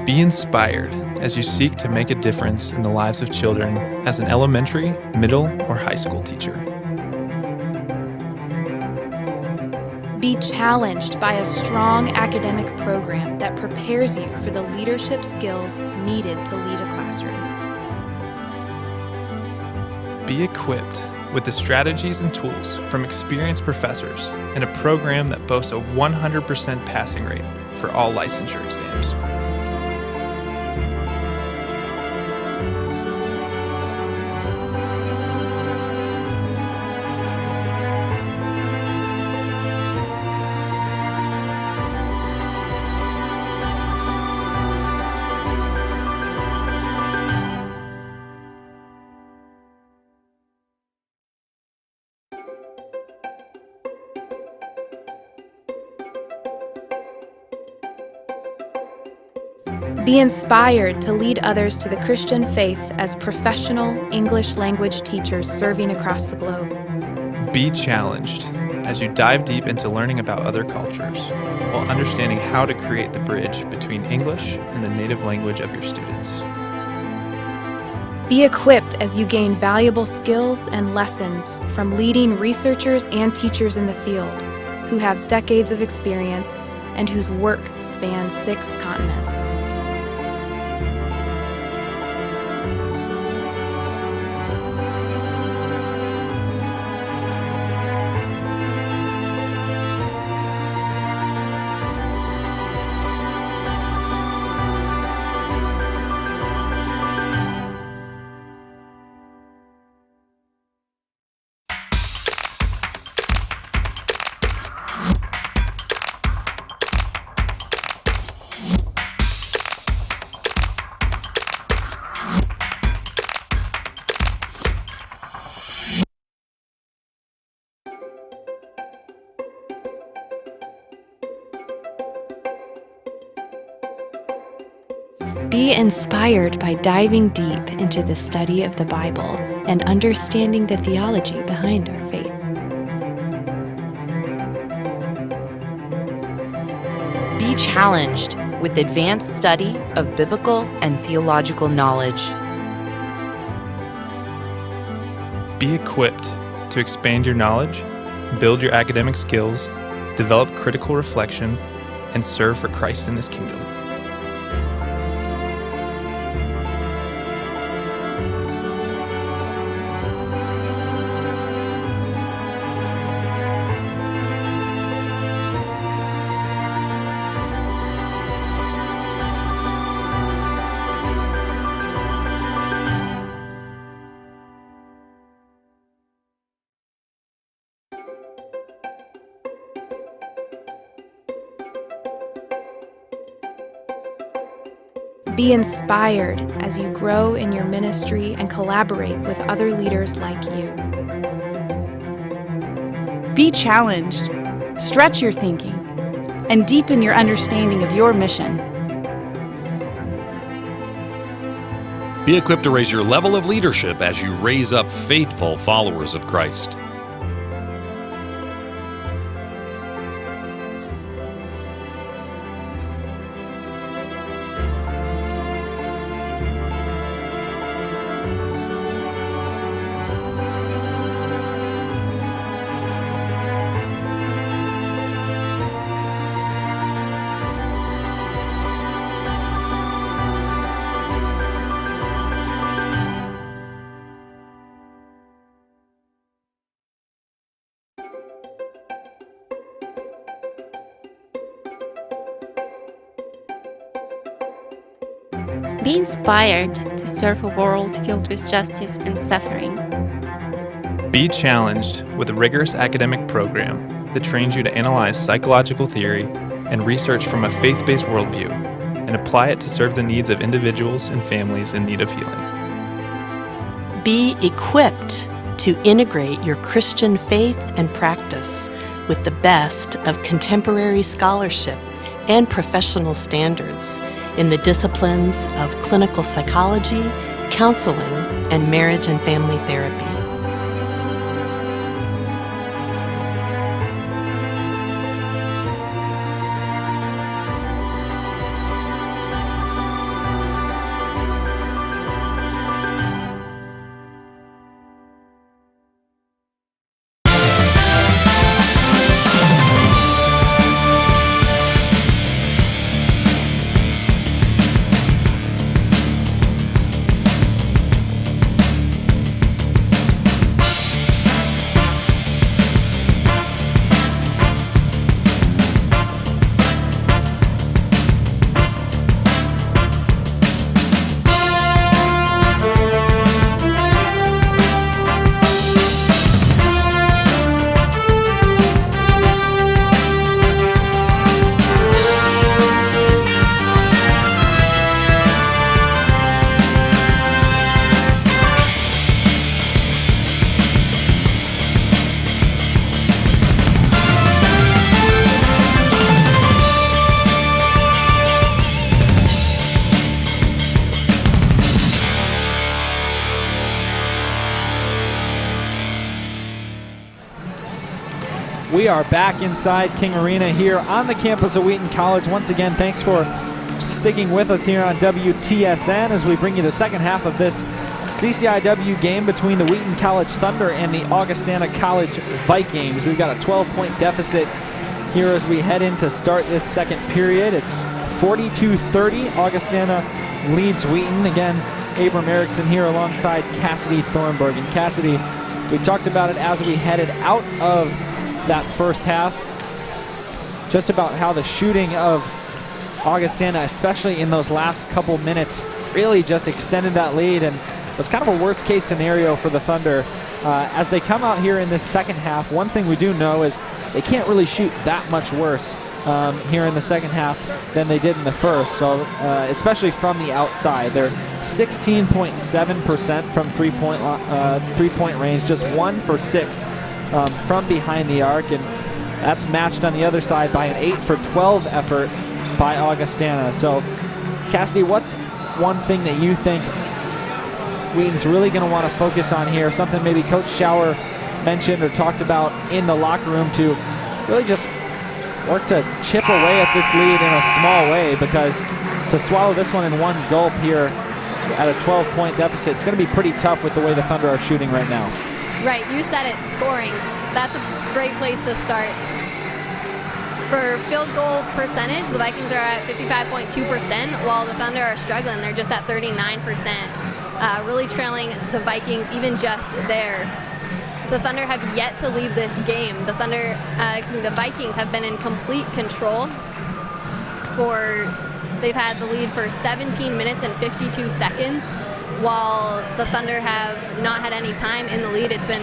Be inspired as you seek to make a difference in the lives of children as an elementary, middle, or high school teacher. Be challenged by a strong academic program that prepares you for the leadership skills needed to lead a classroom. Be equipped with the strategies and tools from experienced professors in a program that boasts a 100% passing rate for all licensure exams. Be inspired to lead others to the Christian faith as professional English language teachers serving across the globe. Be challenged as you dive deep into learning about other cultures while understanding how to create the bridge between English and the native language of your students. Be equipped as you gain valuable skills and lessons from leading researchers and teachers in the field who have decades of experience and whose work spans 6 continents. Be inspired by diving deep into the study of the Bible and understanding the theology behind our faith. Be challenged with advanced study of biblical and theological knowledge. Be equipped to expand your knowledge, build your academic skills, develop critical reflection, and serve for Christ in His kingdom. Be inspired as you grow in your ministry and collaborate with other leaders like you. Be challenged, stretch your thinking, and deepen your understanding of your mission. Be equipped to raise your level of leadership as you raise up faithful followers of Christ. Be inspired to serve a world filled with justice and suffering. Be challenged with a rigorous academic program that trains you to analyze psychological theory and research from a faith-based worldview and apply it to serve the needs of individuals and families in need of healing. Be equipped to integrate your Christian faith and practice with the best of contemporary scholarship and professional standards in the disciplines of clinical psychology, counseling, and marriage and family therapy. We are back inside King Arena here on the campus of Wheaton College. Once again, thanks for sticking with us here on WTSN as we bring you the second half of this CCIW game between the Wheaton College Thunder and the Augustana College Vikings. We've got a 12-point deficit here as we head in to start this second period. It's 42-30. Augustana leads Wheaton. Again, Abram Erickson here alongside Cassidy Thornburg. And Cassidy, we talked about it as we headed out of that first half, just about how the shooting of Augustana, especially in those last couple minutes, really just extended that lead and was kind of a worst case scenario for the Thunder. As they come out here in this second half, one thing we do know is they can't really shoot that much worse here in the second half than they did in the first. So especially from the outside, they're 16.7% from three-point range, just 1 for 6 from behind the arc, and that's matched on the other side by an 8 for 12 effort by Augustana. So Cassidy, what's one thing that you think Wheaton's really going to want to focus on here, something maybe Coach Schauer mentioned or talked about in the locker room to really just work to chip away at this lead in a small way, because to swallow this one in one gulp here at a 12-point deficit, it's going to be pretty tough with the way the Thunder are shooting right now. Right, you said it, scoring. That's a great place to start. For field goal percentage, the Vikings are at 55.2%, while the Thunder are struggling. They're just at 39%, really trailing the Vikings even just there. The Thunder have yet to lead this game. The Vikings have been in complete control. They've had the lead for 17 minutes and 52 seconds, while the Thunder have not had any time in the lead. It's been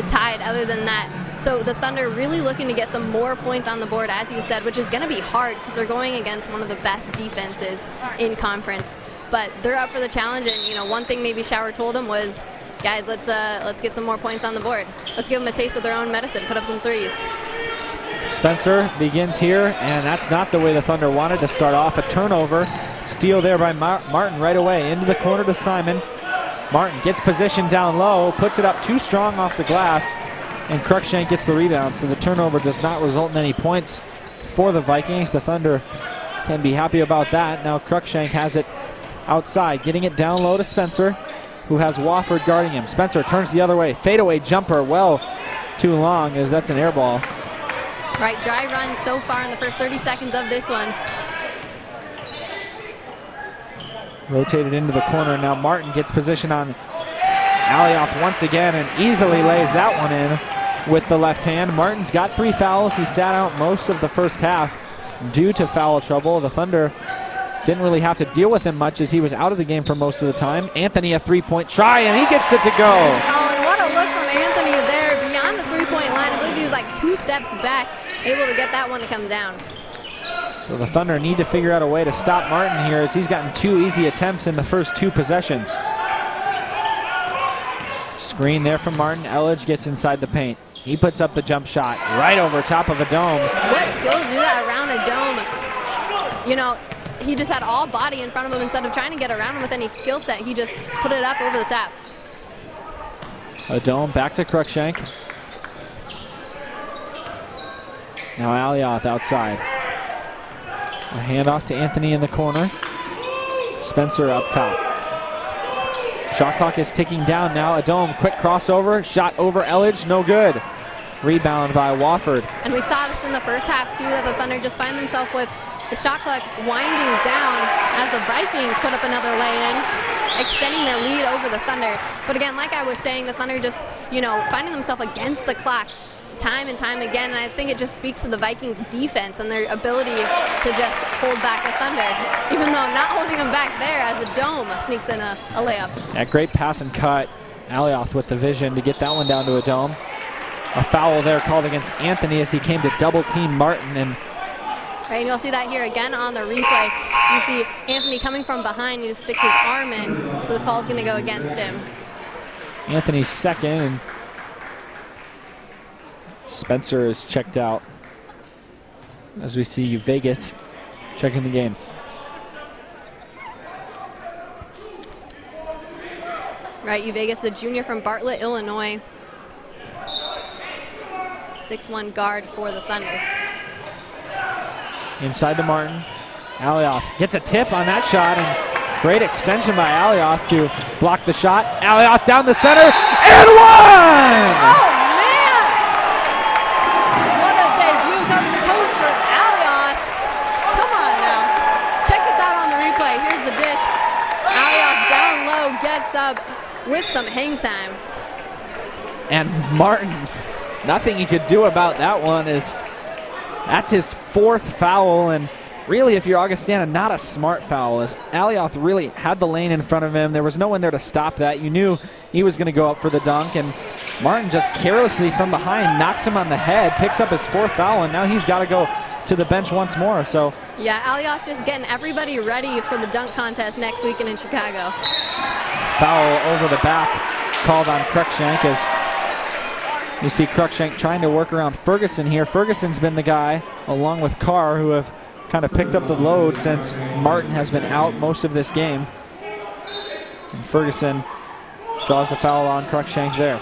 tied other than that. So the Thunder really looking to get some more points on the board, as you said, which is going to be hard because they're going against one of the best defenses in conference. But they're up for the challenge, and one thing maybe Schauer told them was, guys, let's get some more points on the board. Let's give them a taste of their own medicine. Put up some threes. Spencer begins here, and that's not the way the Thunder wanted to start off. A turnover, steal there by Martin right away into the corner to Simon. Martin gets position down low, puts it up too strong off the glass, and Cruikshank gets the rebound. So the turnover does not result in any points for the Vikings. The Thunder can be happy about that. Now Cruikshank has it outside, getting it down low to Spencer, who has Wofford guarding him. Spencer turns the other way, fadeaway jumper, well too long, as that's an air ball. Right, dry run so far in the first 30 seconds of this one. Rotated into the corner. Now Martin gets position on Alioth once again and easily lays that one in with the left hand. Martin's got 3 fouls. He sat out most of the first half due to foul trouble. The Thunder didn't really have to deal with him much as he was out of the game for most of the time. Anthony, a 3-point try, and he gets it to go. Oh, and what a look from Anthony there beyond the 3-point line. I believe he was like 2 steps back, able to get that one to come down. So the Thunder need to figure out a way to stop Martin here, as he's gotten 2 easy attempts in the first 2 possessions. Screen there from Martin. Elledge gets inside the paint. He puts up the jump shot right over top of a dome. What skill to do that around a dome. He just had all body in front of him. Instead of trying to get around him with any skill set, he just put it up over the top. A dome back to Cruikshank. Now Alioth outside. A handoff to Anthony in the corner. Spencer up top. Shot clock is ticking down now. A dome, quick crossover, shot over Elledge, no good. Rebound by Wofford. And we saw this in the first half too, that the Thunder just find themselves with the shot clock winding down as the Vikings put up another lay-in, extending their lead over the Thunder. But again, like I was saying, the Thunder just, finding themselves against the clock time and time again, and I think it just speaks to the Vikings' defense and their ability to just hold back the Thunder, even though not holding them back there as a dome sneaks in a layup. Yeah, great pass and cut. Alioth with the vision to get that one down to a dome. A foul there called against Anthony as he came to double team Martin, and and you'll see that here again on the replay. You see Anthony coming from behind, he just sticks his arm in, so the call is going to go against him. Anthony's second, and Spencer is checked out as we see Vegas checking the game. Right, Vegas, the junior from Bartlett, Illinois. 6'1" guard for the Thunder. Inside to Martin. Alioth gets a tip on that shot, and great extension by Alioth to block the shot. Alioth down the center, and one! Oh, man! What a debut, coast to coast for Alioth. Come on now. Check this out on the replay. Here's the dish. Alioth down low, gets up with some hang time. And Martin, nothing he could do about that one. That's his 4th foul, and really, if you're Augustana, not a smart foul, as Alioth really had the lane in front of him. There was no one there to stop that. You knew he was going to go up for the dunk, and Martin just carelessly from behind knocks him on the head, picks up his 4th foul, and now he's got to go to the bench once more. So yeah, Alioth just getting everybody ready for the dunk contest next weekend in Chicago. Foul over the back called on Cruikshank, as you see Cruikshank trying to work around Ferguson here. Ferguson's been the guy, along with Carr, who have kind of picked up the load since Martin has been out most of this game. And Ferguson draws the foul on Cruikshank there.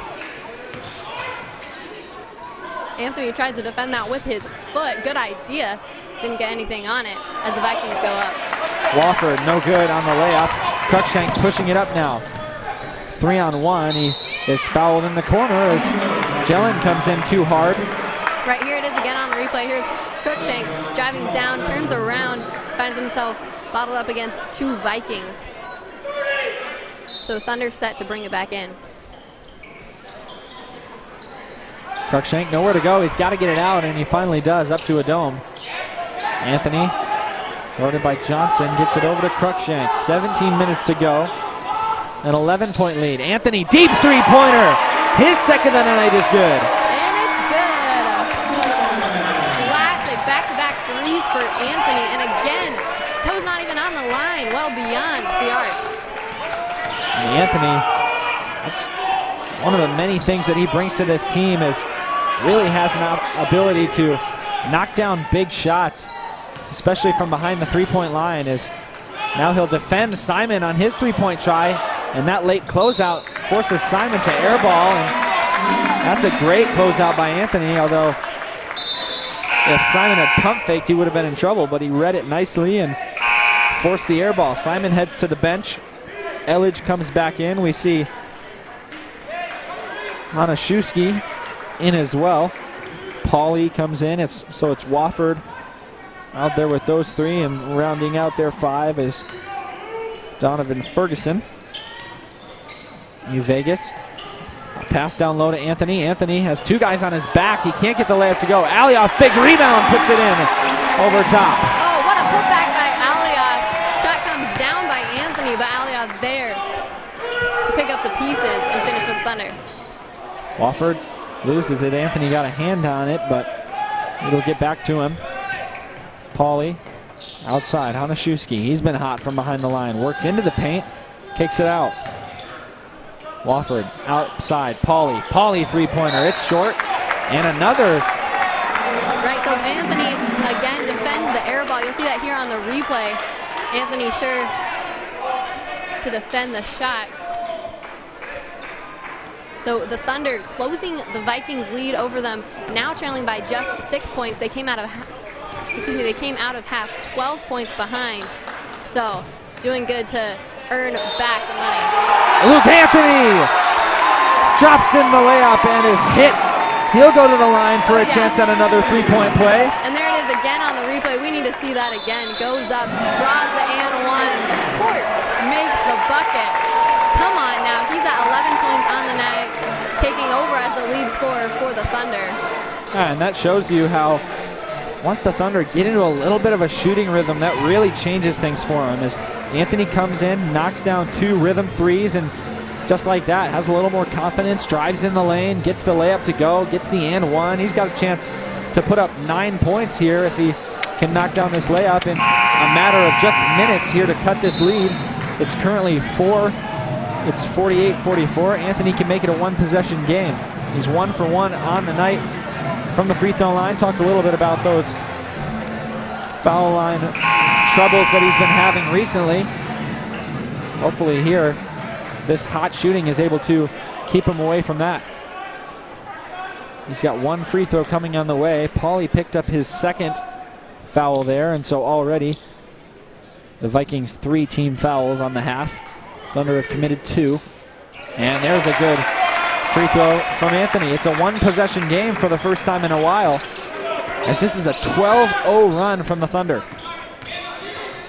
Anthony tries to defend that with his foot. Good idea. Didn't get anything on it as the Vikings go up. Wofford, no good on the layup. Cruikshank pushing it up now. 3-on-1. He is fouled in the corner as Jelen comes in too hard. Right, here it is again on the replay. Here's Cruikshank driving down, turns around, finds himself bottled up against 2 Vikings. So Thunder set to bring it back in. Cruikshank nowhere to go. He's got to get it out, and he finally does, up to a dome. Anthony, guarded by Johnson, gets it over to Cruikshank. 17 minutes to go. An 11-point lead. Anthony, deep 3-pointer. His 2nd of the night is good. And it's good. Classic back-to-back threes for Anthony. And again, toes not even on the line, well beyond the arc. And Anthony, that's one of the many things that he brings to this team, is really has an ability to knock down big shots, especially from behind the 3-point line. Is now he'll defend Simon on his 3-point try, and that late closeout forces Simon to airball, and that's a great closeout by Anthony, although if Simon had pump faked, he would have been in trouble, but he read it nicely and forced the airball. Simon heads to the bench. Elledge comes back in. We see Hanaszewski in as well. Pauly comes in. So it's Wofford out there with those 3, and rounding out their 5 is Donovan Ferguson. New Vegas. Pass down low to Anthony. Anthony has 2 guys on his back. He can't get the layup to go. Alioth, big rebound, puts it in over top. Oh, what a putback by Alioth. Shot comes down by Anthony, but Alioth there to pick up the pieces and finish for the Thunder. Wofford loses it. Anthony got a hand on it, but it'll get back to him. Pauly outside. Hanaszewski, he's been hot from behind the line. Works into the paint, kicks it out. Wofford outside. Pauly 3-pointer. It's short. And another. Right, so Anthony again defends the air ball. You'll see that here on the replay. Anthony sure to defend the shot. So the Thunder closing the Vikings lead over them, now trailing by just 6 points. They came out of half 12 points behind. So doing good to earn back the money. Luke Anthony drops in the layup and is hit. He'll go to the line for a chance at another 3-point play. And there it is again on the replay. We need to see that again. Goes up, draws the and one, and of course makes the bucket. Come on now, he's at 11 points on the night, taking over as the lead scorer for the Thunder. And that shows you how once the Thunder get into a little bit of a shooting rhythm, that really changes things for him. As Anthony comes in, knocks down 2 rhythm threes, and just like that, has a little more confidence, drives in the lane, gets the layup to go, gets the and one. He's got a chance to put up 9 points here if he can knock down this layup in a matter of just minutes here to cut this lead. It's currently 48-44. Anthony can make it a 1-possession game. He's 1 for 1 on the night from the free throw line. Talked a little bit about those foul line troubles that he's been having recently. Hopefully here, this hot shooting is able to keep him away from that. He's got one free throw coming on the way. Pauly picked up his second foul there, and so already the Vikings 3 team fouls on the half. Thunder have committed 2. And there's a good free throw from Anthony. It's a 1-possession game for the first time in a while, as this is a 12-0 run from the Thunder.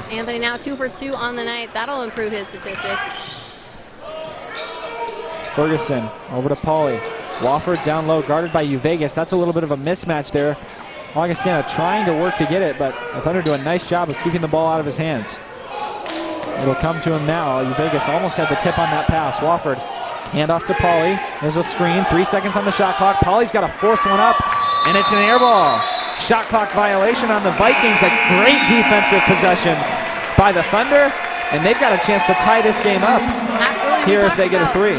Anthony now 2 for 2 on the night. That'll improve his statistics. Ferguson over to Pauly. Wofford down low, guarded by Uvegas. That's a little bit of a mismatch there. Augustana trying to work to get it, but the Thunder do a nice job of keeping the ball out of his hands. It'll come to him now. Uvegas almost had the tip on that pass. Wofford, handoff to Pauly. There's a screen, 3 seconds on the shot clock. Pauly's got to force one up, and it's an air ball. Shot clock violation on the Vikings. A great defensive possession by the Thunder, and they've got a chance to tie this game up. Absolutely. Here if they get a 3.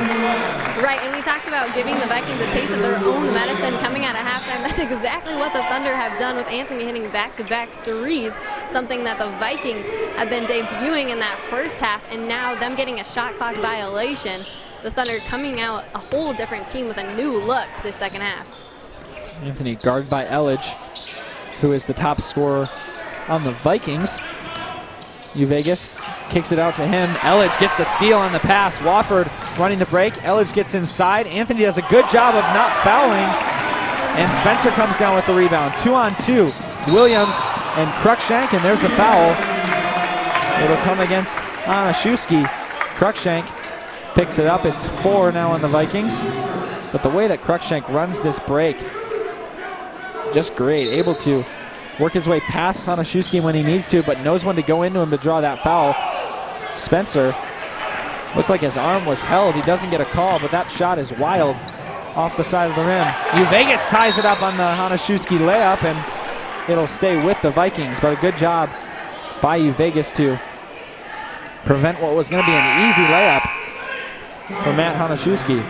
Right, and we talked about giving the Vikings a taste of their own medicine coming out of halftime. That's exactly what the Thunder have done, with Anthony hitting back-to-back threes, something that the Vikings have been debuting in that first half, and now them getting a shot clock violation. The Thunder coming out a whole different team with a new look this second half. Anthony guarded by Elledge, who is the top scorer on the Vikings. Uvegas kicks it out to him. Elledge gets the steal on the pass. Wofford running the break. Elledge gets inside. Anthony does a good job of not fouling, and Spencer comes down with the rebound. 2-on-2. Williams and Cruikshank, and there's the foul. It'll come against Anashewski. Cruikshank picks it up. It's 4 now on the Vikings. But the way that Cruikshank runs this break, just great. Able to work his way past Hanashewski when he needs to, but knows when to go into him to draw that foul. Spencer looked like his arm was held. He doesn't get a call, but that shot is wild off the side of the rim. Uvegas ties it up on the Hanashewski layup, and it'll stay with the Vikings, but a good job by Uvegas to prevent what was going to be an easy layup for Matt Hanashewski.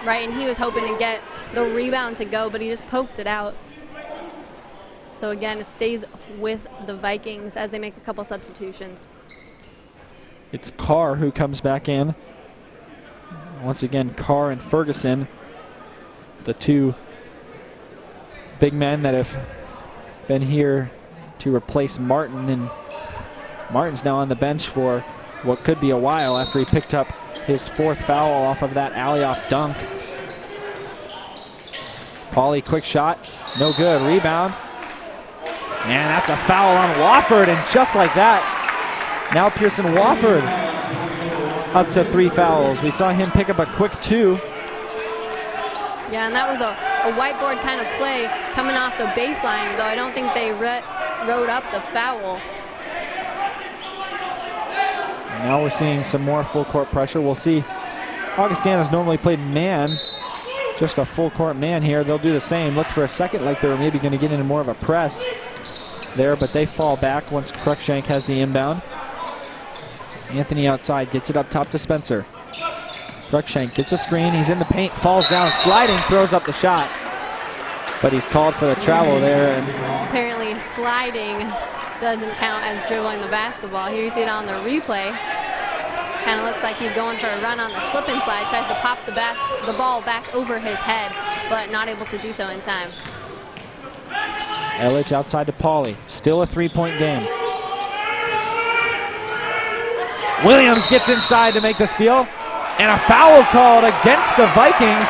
Right, and he was hoping to get the rebound to go, but he just poked it out. So again, it stays with the Vikings as they make a couple substitutions. It's Carr who comes back in. Once again, Carr and Ferguson, the 2 big men that have been here to replace Martin, and Martin's now on the bench for what could be a while after he picked up his 4th foul off of that alley-off dunk. Pauly, quick shot, no good. Rebound, and that's a foul on Wofford, and just like that, now Pearson Wofford up to 3 fouls. We saw him pick up a quick 2. Yeah, and that was a whiteboard kind of play coming off the baseline, though I don't think they wrote up the foul. And now we're seeing some more full court pressure. We'll see. Augustana's normally played man, just a full court man here. They'll do the same. Looked for a second like they were maybe going to get into more of a press there, but they fall back once Cruikshank has the inbound. Anthony outside, gets it up top to Spencer. Cruikshank gets a screen, he's in the paint, falls down, sliding, throws up the shot. But he's called for the travel there. And apparently sliding doesn't count as dribbling the basketball. Here you see it on the replay. Kind of looks like he's going for a run on the slip and slide, tries to pop the ball back over his head, but not able to do so in time. Elledge outside to Pauly. Still a 3-point game. Williams gets inside to make the steal, and a foul called against the Vikings.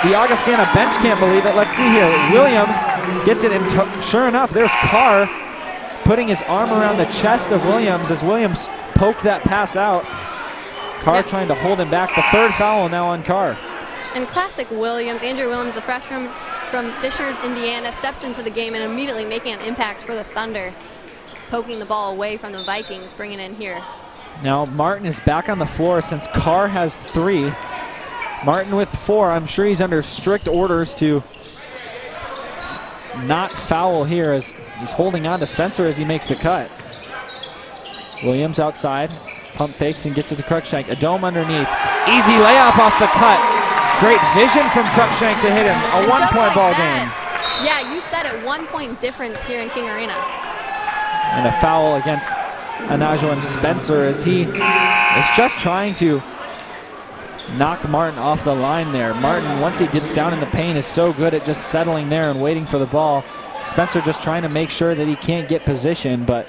The Augustana bench can't believe it. Let's see here. Williams gets it, and sure enough, there's Carr putting his arm around the chest of Williams as Williams poked that pass out. Carr trying to hold him back. The 3rd foul now on Carr. And classic Williams, Andrew Williams, the freshman from Fishers, Indiana, steps into the game and immediately making an impact for the Thunder, poking the ball away from the Vikings, bringing it in here. Now Martin is back on the floor since Carr has 3. Martin with 4. I'm sure he's under strict orders to not foul here as he's holding on to Spencer as he makes the cut. Williams outside, pump fakes and gets it to Cruikshank. A dome underneath. Easy layup off the cut. Great vision from Cruikshank to hit him. A 1-point ball game. Yeah, you said it, 1-point difference here in King Arena. And a foul against Anajo and Spencer as he is just trying to knock Martin off the line there. Martin, once he gets down in the paint, is so good at just settling there and waiting for the ball. Spencer just trying to make sure that he can't get position, but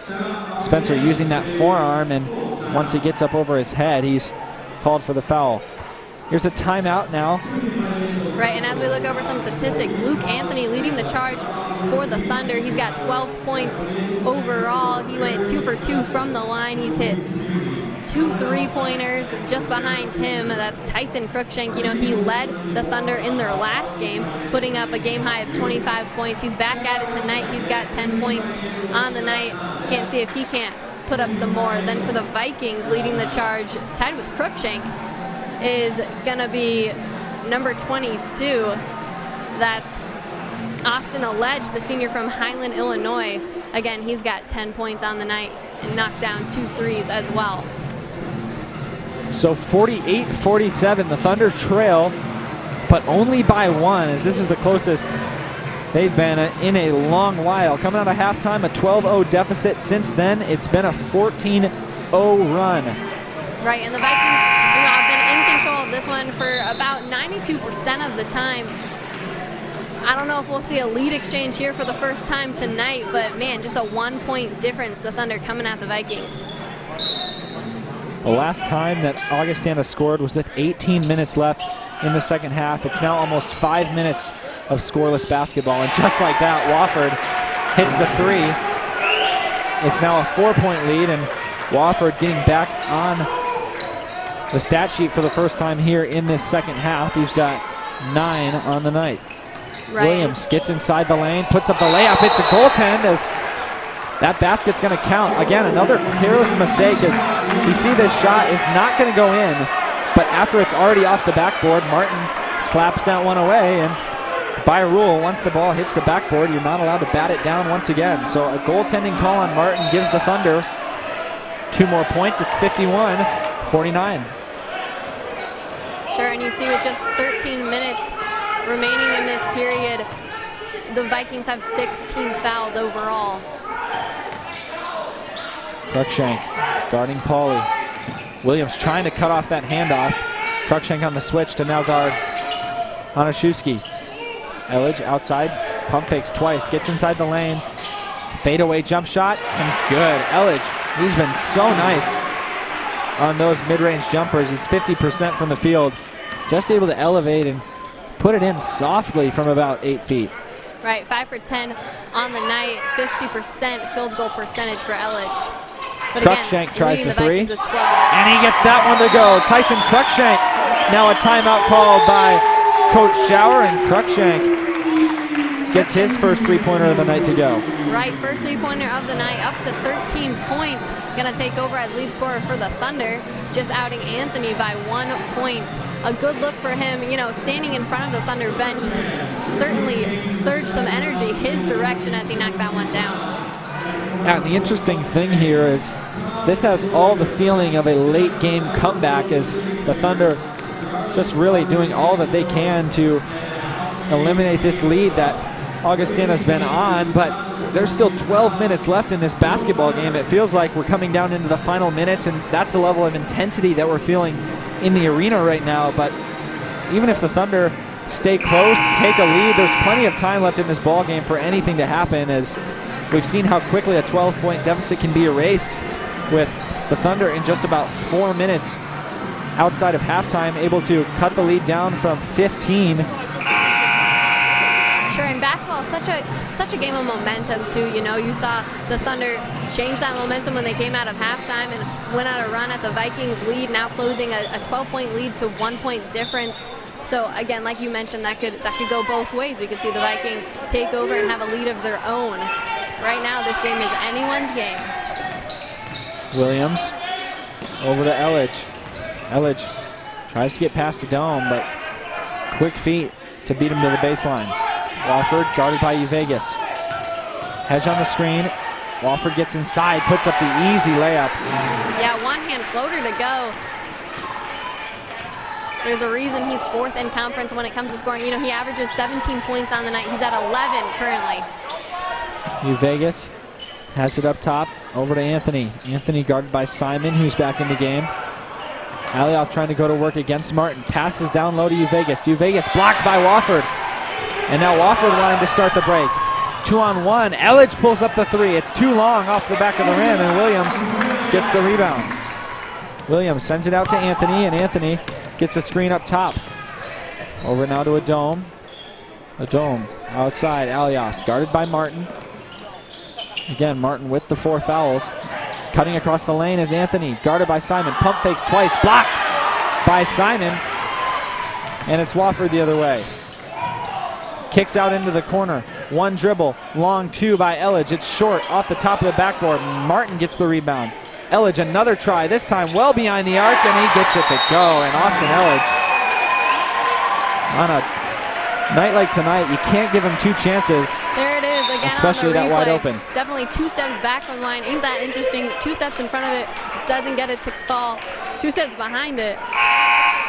Spencer using that forearm, and once he gets up over his head, he's called for the foul. Here's a timeout now. Right, and as we look over some statistics, Luke Anthony leading the charge for the Thunder. He's got 12 points overall. He went 2 for 2 from the line. He's hit 2 3-pointers. Just behind him, that's Tyson Cruikshank. You know, he led the Thunder in their last game, putting up a game high of 25 points. He's back at it tonight. He's got 10 points on the night. Can't see if he can't put up some more. Then for the Vikings, leading the charge, tied with Cruikshank, is gonna be number 22. That's Austin Alledge, the senior from Highland, Illinois. Again, he's got 10 points on the night and knocked down 2 threes as well. So 48-47, the Thunder trail, but only by 1, as this is the closest they've been in a long while. Coming out of halftime, a 12-0 deficit. Since then, it's been a 14-0 run. Right, and the Vikings, you know, have been in control of this one for about 92% of the time. I don't know if we'll see a lead exchange here for the first time tonight, but man, just a 1-point difference, the Thunder coming at the Vikings. The last time that Augustana scored was with 18 minutes left in the second half. It's now almost 5 minutes of scoreless basketball, and just like that, Wofford hits the 3. It's now a 4-point lead, and Wofford getting back on the stat sheet for the first time here in this second half. He's got 9 on the night. Right. Williams gets inside the lane, puts up the layup. It's a goaltend, as that basket's going to count. Again, another careless mistake, as you see this shot is not going to go in, but after it's already off the backboard, Martin slaps that one away, and by rule, once the ball hits the backboard, you're not allowed to bat it down once again. So a goaltending call on Martin gives the Thunder 2 more points. It's 51-49. Sure, and you see with just 13 minutes remaining in this period, the Vikings have 16 fouls overall. Cruikshank guarding Pauly. Williams trying to cut off that handoff. Cruikshank on the switch to now guard Honashewski. Elledge outside, pump fakes twice, gets inside the lane. Fadeaway jump shot, and good. Elledge, he's been so nice on those mid-range jumpers. He's 50% from the field. Just able to elevate and put it in softly from about 8 feet. Right, 5 for 10 on the night, 50% field goal percentage for Elledge. But Cruikshank tries the 3, and he gets that one to go. Tyson Cruikshank, now a timeout called by Coach Schauer, and Cruikshank gets his first 3-pointer of the night to go. Right, first 3-pointer of the night, up to 13 points. Gonna take over as lead scorer for the Thunder, just outing Anthony by 1 point. A good look for him, you know, standing in front of the Thunder bench. Certainly surged some energy his direction as he knocked that one down. Yeah, and the interesting thing here is this has all the feeling of a late game comeback, as the Thunder just really doing all that they can to eliminate this lead that Augustana's been on, but there's still 12 minutes left in this basketball game. It feels like we're coming down into the final minutes, and that's the level of intensity that we're feeling in the arena right now. But even if the Thunder stay close, take a lead, there's plenty of time left in this ball game for anything to happen, as we've seen how quickly a 12-point deficit can be erased, with the Thunder in just about 4 minutes outside of halftime able to cut the lead down from 15. Sure, and basketball is such a game of momentum too. You know, you saw the Thunder change that momentum when they came out of halftime and went on a run at the Vikings lead, now closing a 12-point lead to 1-point difference. So again, like you mentioned, that could go both ways. We could see the Viking take over and have a lead of their own. Right now, this game is anyone's game. Williams over to Elledge. Elledge tries to get past the dome, but quick feet to beat him to the baseline. Wofford guarded by Vegas. Hedge on the screen. Wofford gets inside, puts up the easy layup. Yeah, one-hand floater to go. There's a reason he's 4th in conference when it comes to scoring. You know, he averages 17 points on the night. He's at 11 currently. Vegas has it up top, over to Anthony. Anthony guarded by Simon, who's back in the game. Alioth trying to go to work against Martin. Passes down low to Uvegas. Uvegas blocked by Wofford. And now Wofford wanting to start the break. 2-on-1. Elledge pulls up the three. It's too long off the back of the rim, and Williams gets the rebound. Williams sends it out to Anthony, and Anthony gets a screen up top. Over now to Adome. Adome outside. Alioth guarded by Martin. Again, Martin with the 4 fouls. Cutting across the lane is Anthony, guarded by Simon. Pump fakes twice, blocked by Simon. And it's Wofford the other way. Kicks out into the corner. 1 dribble, long 2 by Elledge. It's short, off the top of the backboard. Martin gets the rebound. Elledge, another try, this time well behind the arc, and he gets it to go. And Austin Elledge, on a night like tonight, you can't give him 2 chances. There it is again, especially on the that replay. wide open. Definitely 2 steps back from the line. Ain't that interesting? 2 steps in front of it, doesn't get it to fall. 2 steps behind it,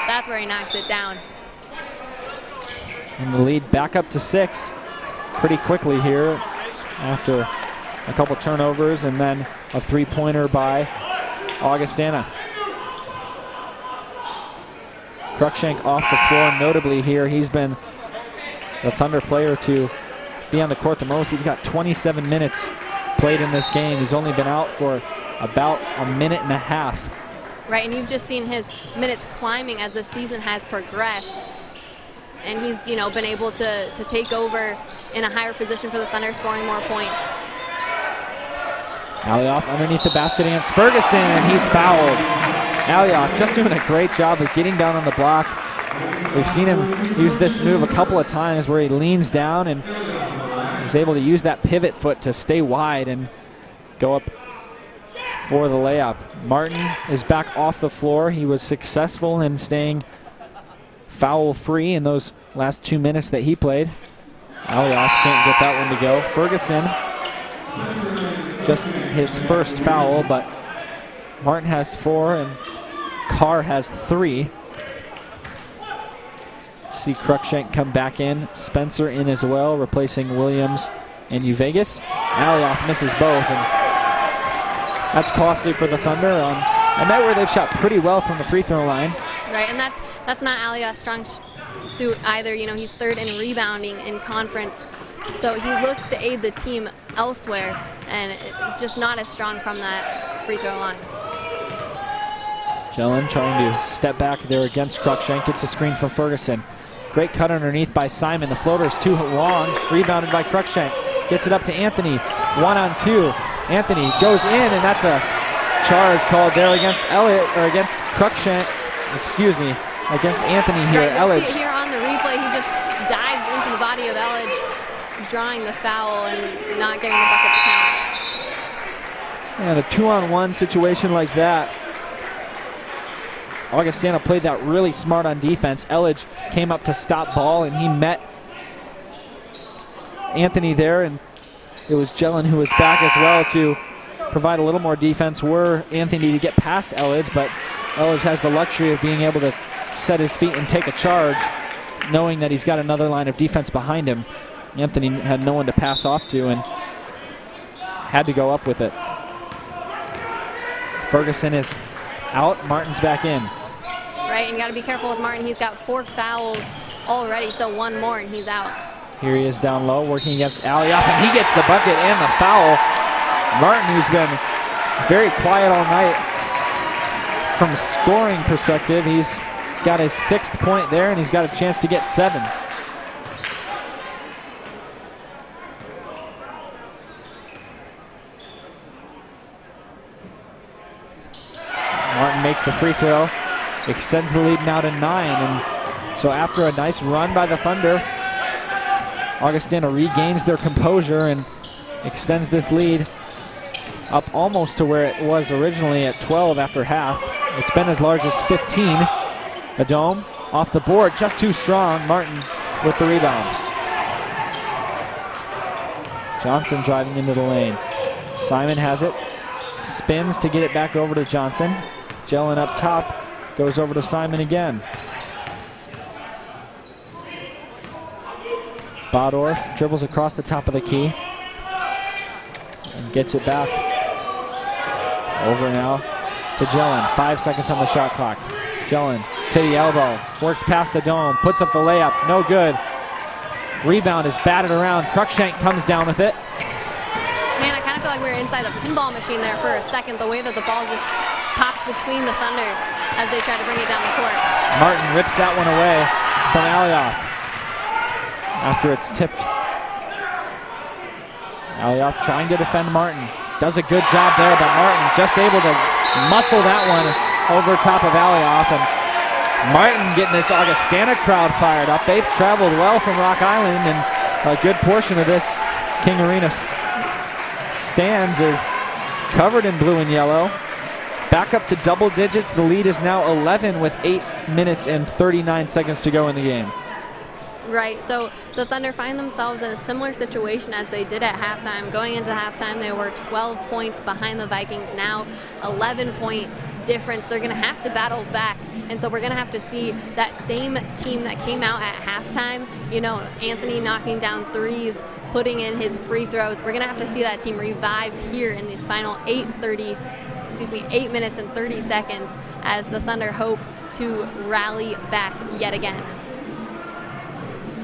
that's where he knocks it down. And the lead back up to 6 pretty quickly here after a couple turnovers and then a 3-pointer by Augustana. Cruikshank off the floor notably here. He's been the Thunder player to be on the court the most. He's got 27 minutes played in this game. He's only been out for about a minute and a half. Right, and you've just seen his minutes climbing as the season has progressed. And he's, been able to take over in a higher position for the Thunder, scoring more points. Alioth underneath the basket against Ferguson, and he's fouled. Alioth just doing a great job of getting down on the block. We've seen him use this move a couple of times where he leans down and is able to use that pivot foot to stay wide and go up for the layup. Martin is back off the floor. He was successful in staying foul-free in those last 2 minutes that he played. Alioth can't get that one to go. Ferguson, just his first foul, but Martin has 4 and Carr has 3. See Cruikshank come back in. Spencer in as well, replacing Williams and Uvegas. Alioth misses both, and that's costly for the Thunder on a night where they've shot pretty well from the free throw line. Right, and that's not Alioth's strong suit either. He's 3rd in rebounding in conference, so he looks to aid the team elsewhere, and just not as strong from that free throw line. Jelen trying to step back there against Cruikshank. Gets a screen from Ferguson. Great cut underneath by Simon. The floater is too long. Rebounded by Cruikshank. Gets it up to Anthony. 1-on-2. Anthony goes in, and that's a charge called there against against Cruikshank. Excuse me, against Anthony here. Right, you'll Elledge. see it here on the replay. He just dives into the body of Elledge, drawing the foul and not getting the bucket to count. And a 2-on-1 situation like that, Augustana played that really smart on defense. Elledge came up to stop ball, and he met Anthony there, and it was Jelen who was back as well to provide a little more defense were Anthony to get past Elledge, but Elledge has the luxury of being able to set his feet and take a charge, knowing that he's got another line of defense behind him. Anthony had no one to pass off to and had to go up with it. Ferguson is out, Martin's back in. Right, and you got to be careful with Martin. He's got 4 fouls already, so 1 more and he's out. Here he is down low, working against Alioth, and he gets the bucket and the foul. Martin, who's been very quiet all night from a scoring perspective, he's got his 6th point there, and he's got a chance to get 7. Martin makes the free throw, extends the lead now to 9, and so after a nice run by the Thunder, Augustana regains their composure and extends this lead up almost to where it was originally at 12 after half. It's been as large as 15. Adome off the board, just too strong. Martin with the rebound. Johnson driving into the lane. Simon has it, spins to get it back over to Johnson. Jelen up top, goes over to Simon again. Bodorf dribbles across the top of the key and gets it back. Over now to Jelen. 5 seconds on the shot clock. Jelen to the elbow, works past the dome, puts up the layup, no good. Rebound is batted around. Cruikshank comes down with it. Man, I kind of feel like we were inside the pinball machine there for a second, the way that the ball just popped between the Thunder as they tried to bring it down the court. Martin rips that one away from Alioth after it's tipped. Alioth trying to defend Martin. Does a good job there, but Martin just able to muscle that one over top of Alioth. And Martin getting this Augustana crowd fired up. They've traveled well from Rock Island, and a good portion of this King Arena stands is covered in blue and yellow. Back up to double digits. The lead is now 11 with 8 minutes and 39 seconds to go in the game. Right, so the Thunder find themselves in a similar situation as they did at halftime. Going into halftime, they were 12 points behind the Vikings. Now 11-point difference. They're going to have to battle back, and so we're going to have to see that same team that came out at halftime, you know, Anthony knocking down threes, putting in his free throws. We're going to have to see that team revived here in these final 8 minutes and 30 seconds as the Thunder hope to rally back yet again.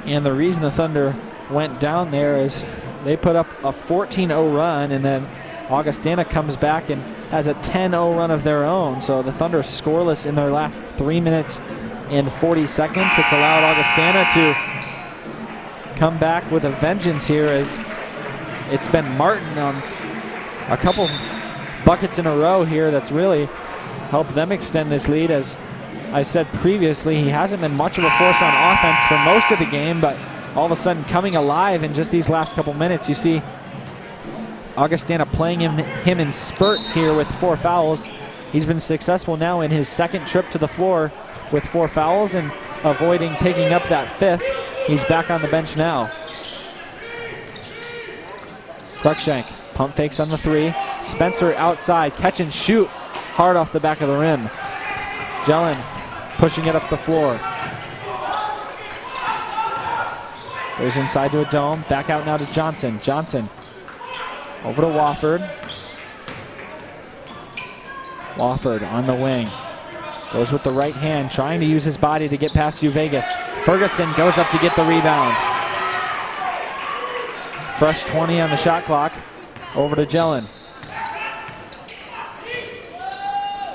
And the reason the Thunder went down there is they put up a 14-0 run, and then Augustana comes back and has a 10-0 run of their own. So the Thunder scoreless in their last 3 minutes and 40 seconds. It's allowed Augustana to come back with a vengeance here, as it's been Martin on a couple buckets in a row here that's really helped them extend this lead. As I said previously, he hasn't been much of a force on offense for most of the game, but all of a sudden coming alive in just these last couple minutes. You see Augustana playing him in spurts here with 4 fouls. He's been successful now in his second trip to the floor with 4 fouls and avoiding picking up that 5th. He's back on the bench now. Cruikshank, pump fakes on the 3. Spencer outside, catch and shoot, hard off the back of the rim. Jelen pushing it up the floor. Goes inside to a dome, back out now to Johnson. Johnson over to Wofford. Wofford on the wing. Goes with the right hand, trying to use his body to get past Vegas. Ferguson goes up to get the rebound. Fresh 20 on the shot clock. Over to Jelen.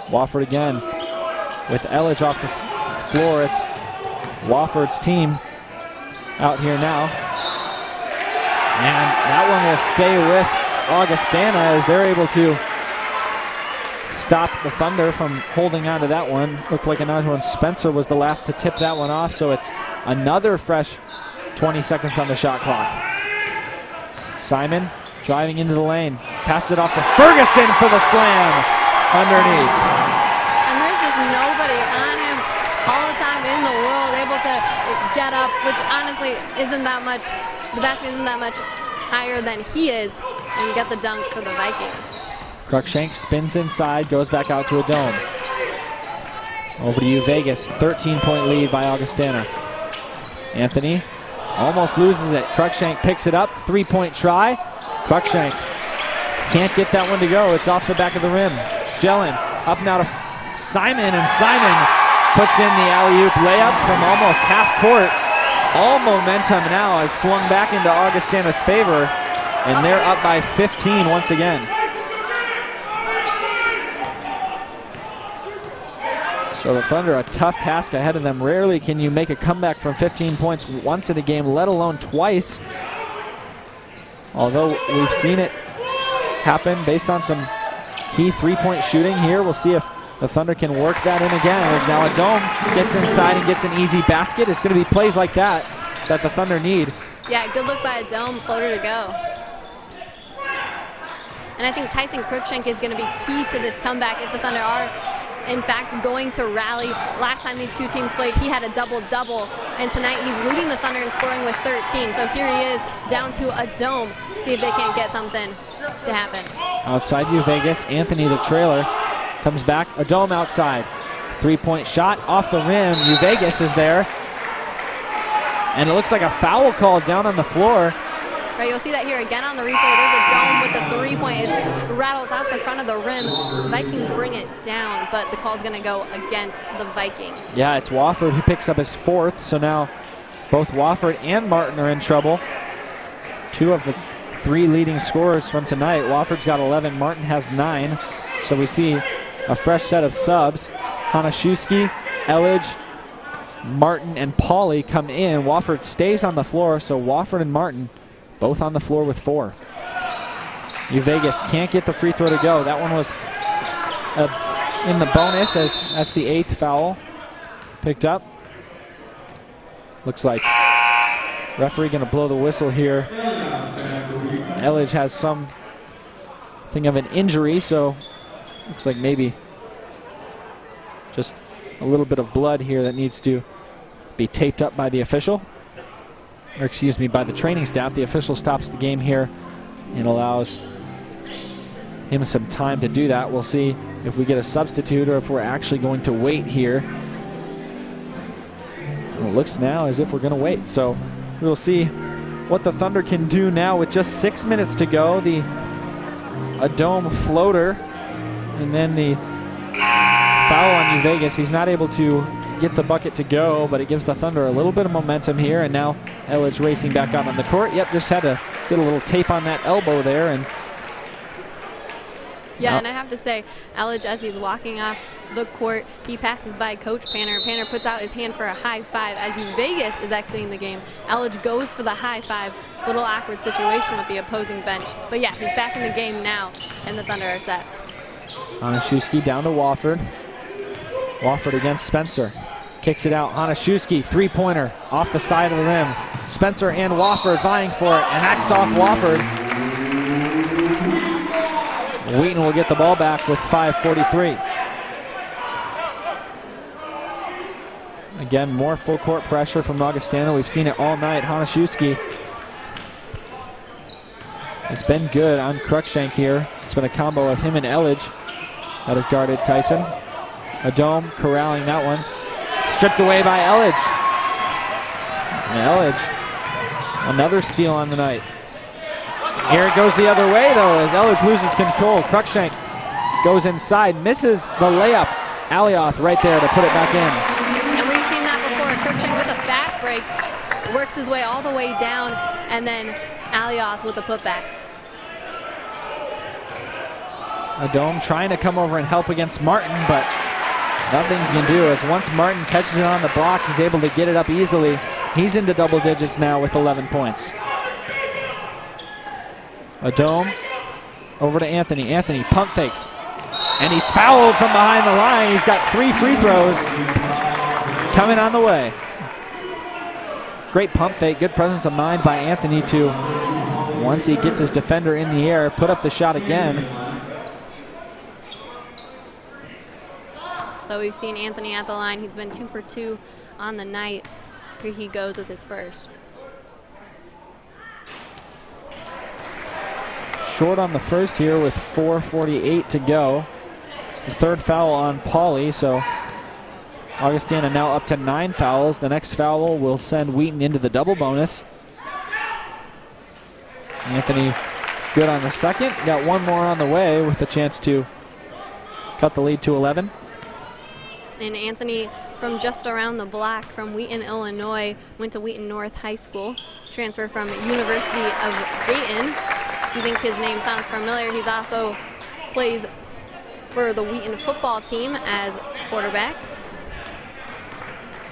Wofford again with Elledge off the floor. It's Wofford's team out here now. And that one will stay with Augustana as they're able to stop the Thunder from holding on to that one. Looked like Anajuan Spencer was the last to tip that one off, so it's another fresh 20 seconds on the shot clock. Simon driving into the lane, passes it off to Ferguson for the slam underneath. And there's just nobody on him all the time in the world able to get up, which honestly isn't that much, the basket isn't that much higher than he is, and get the dunk for the Vikings. Cruikshank spins inside, goes back out to a dome. Over to Vegas, 13-point lead by Augustana. Anthony almost loses it. Cruikshank picks it up, 3-point try. Cruikshank can't get that one to go. It's off the back of the rim. Jelen up now to Simon, and Simon puts in the alley-oop layup from almost half court. All momentum now has swung back into Augustana's favor, and they're up by 15 once again. So the Thunder, a tough task ahead of them. Rarely can you make a comeback from 15 points once in a game, let alone twice. Although we've seen it happen based on some key 3-point shooting here. We'll see if the Thunder can work that in again, as now a dome gets inside and gets an easy basket. It's going to be plays like that that the Thunder need. Yeah, good look by a dome, floater to go. And I think Tyson Cruikshank is going to be key to this comeback if the Thunder are, in fact, going to rally. Last time these two teams played, he had a double-double, and tonight he's leading the Thunder in scoring with 13. So here he is, down to a dome. See if they can't get something to happen. Outside Vegas, Anthony the trailer comes back, a dome outside. 3-point shot off the rim. Vegas is there. And it looks like a foul called down on the floor. Right, you'll see that here again on the replay. There's a Dome with the three-point. It rattles out the front of the rim. Vikings bring it down, but the call's going to go against the Vikings. Yeah, it's Wofford who picks up his 4th, so now both Wofford and Martin are in trouble. 2 of the 3 leading scorers from tonight. Wofford's got 11, Martin has 9. So we see a fresh set of subs. Hanaszewski, Elledge, Martin, and Pauly come in. Wofford stays on the floor, so Wofford and Martin both on the floor with 4. Vegas can't get the free throw to go. That one was in the bonus, as that's the 8th foul picked up. Looks like referee going to blow the whistle here. Elledge has something of an injury, so looks like maybe just a little bit of blood here that needs to be taped up by the official. Or excuse me, by the training staff. The official stops the game here and allows him some time to do that. We'll see if we get a substitute or if we're actually going to wait here. Well, it looks now as if we're going to wait. So we'll see what the Thunder can do now with just 6 minutes to go. A Dome floater, and then the foul on Vegas. He's not able to get the bucket to go, but it gives the Thunder a little bit of momentum here. And now Elledge racing back out on the court. Yep, just had to get a little tape on that elbow there. And yeah, and I have to say, Elledge, as he's walking off the court, he passes by Coach Panner. Panner puts out his hand for a high five as Vegas is exiting the game. Elledge goes for the high five. Little awkward situation with the opposing bench. But yeah, he's back in the game now, and the Thunder are set. Hanaszewski down to Wofford. Wofford against Spencer. Kicks it out. Hanaszewski, 3-pointer off the side of the rim. Spencer and Wofford vying for it, and that's off Wofford. Wheaton will get the ball back with 5:43. Again, more full court pressure from Augustana. We've seen it all night. Hanaszewski has been good on Cruikshank here. It's been a combo of him and Elledge that have guarded Tyson. A Dome corralling that one. Stripped away by Elledge. And Elledge, another steal on the night. Here it goes the other way, though, as Elledge loses control. Cruikshank goes inside, misses the layup. Alioth right there to put it back in. And we've seen that before. Cruikshank with a fast break, works his way all the way down, and then Alioth with a putback. A Dome trying to come over and help against Martin, but nothing he can do, as once Martin catches it on the block, he's able to get it up easily. He's into double digits now with 11 points. A Dome over to Anthony. Anthony pump fakes, and he's fouled from behind the line. He's got 3 free throws coming on the way. Great pump fake, good presence of mind by Anthony to, once he gets his defender in the air, put up the shot again. So we've seen Anthony at the line. He's been 2 for 2 on the night. Here he goes with his first. Short on the first here with 4:48 to go. It's the 3rd foul on Pauly, so Augustana now up to 9 fouls. The next foul will send Wheaton into the double bonus. Anthony good on the second. Got one more on the way with a chance to cut the lead to 11. And Anthony, from just around the block from Wheaton, Illinois, went to Wheaton North High School, transferred from University of Dayton. If you think his name sounds familiar, he's also plays for the Wheaton football team as quarterback.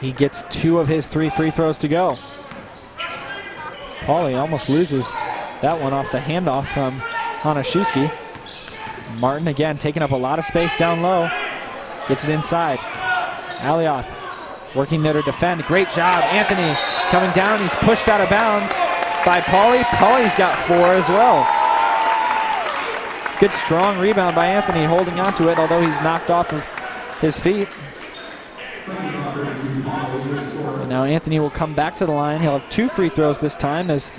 He gets 2 of his 3 free throws to go. Pauly almost loses that one off the handoff from Hanaszewski. Martin again taking up a lot of space down low. Gets it inside. Alioth working there to defend. Great job. Anthony coming down. He's pushed out of bounds by Pauly. Pauly's got 4 as well. Good strong rebound by Anthony, holding on to it, although he's knocked off of his feet. And now Anthony will come back to the line. He'll have 2 free throws this time, as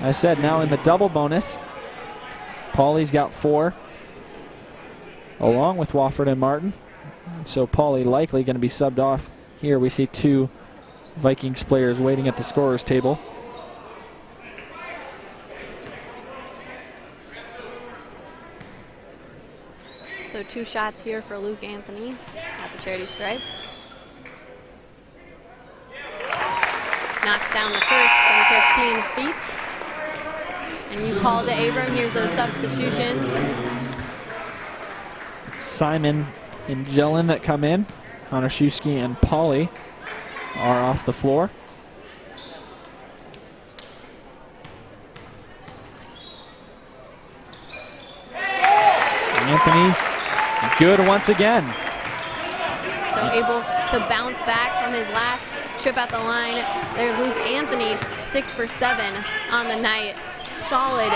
I said, now in the double bonus. Pauly's got 4, along with Wofford and Martin. So Pauly likely going to be subbed off here. We see 2 Vikings players waiting at the scorer's table. So 2 shots here for Luke Anthony at the charity stripe. Knocks down the first from 15 feet. And you called it, Abram. Here's those substitutions. Simon and Jellin that come in. Honorshewski and Pauly are off the floor. Anthony, good once again. So able to bounce back from his last trip at the line. There's Luke Anthony, 6 for 7 on the night. Solid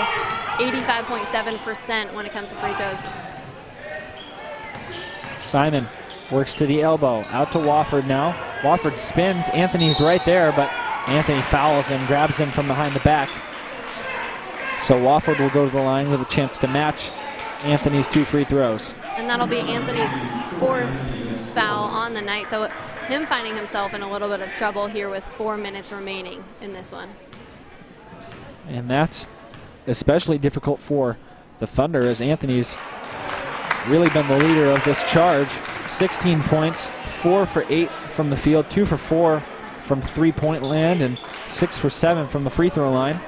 85.7% when it comes to free throws. Simon works to the elbow, out to Wofford now. Wofford spins, Anthony's right there, but Anthony fouls him, grabs him from behind the back. So Wofford will go to the line with a chance to match Anthony's 2 free throws. And that'll be Anthony's 4th foul on the night. So him finding himself in a little bit of trouble here with 4 minutes remaining in this one. And that's especially difficult for the Thunder, as Anthony's really been the leader of this charge. 16 points, 4 for 8 from the field, 2 for 4 from 3-point land, and 6 for 7 from the free throw line.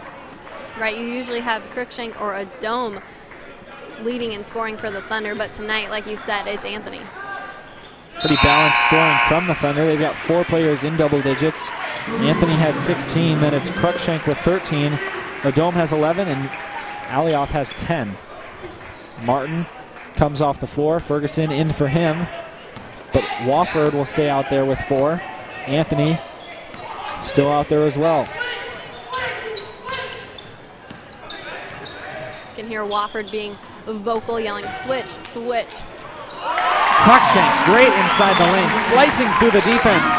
Right, you usually have Cruikshank or a Dome leading and scoring for the Thunder, but tonight, like you said, it's Anthony. Pretty balanced scoring from the Thunder. They've got 4 players in double digits. Anthony has 16, then it's Cruikshank with 13. Odom has 11, and Alioth has 10. Martin comes off the floor. Ferguson in for him, but Wofford will stay out there with 4. Anthony still out there as well. You can hear Wofford being vocal, yelling, switch, switch. Cruikshank, great inside the lane, slicing through the defense,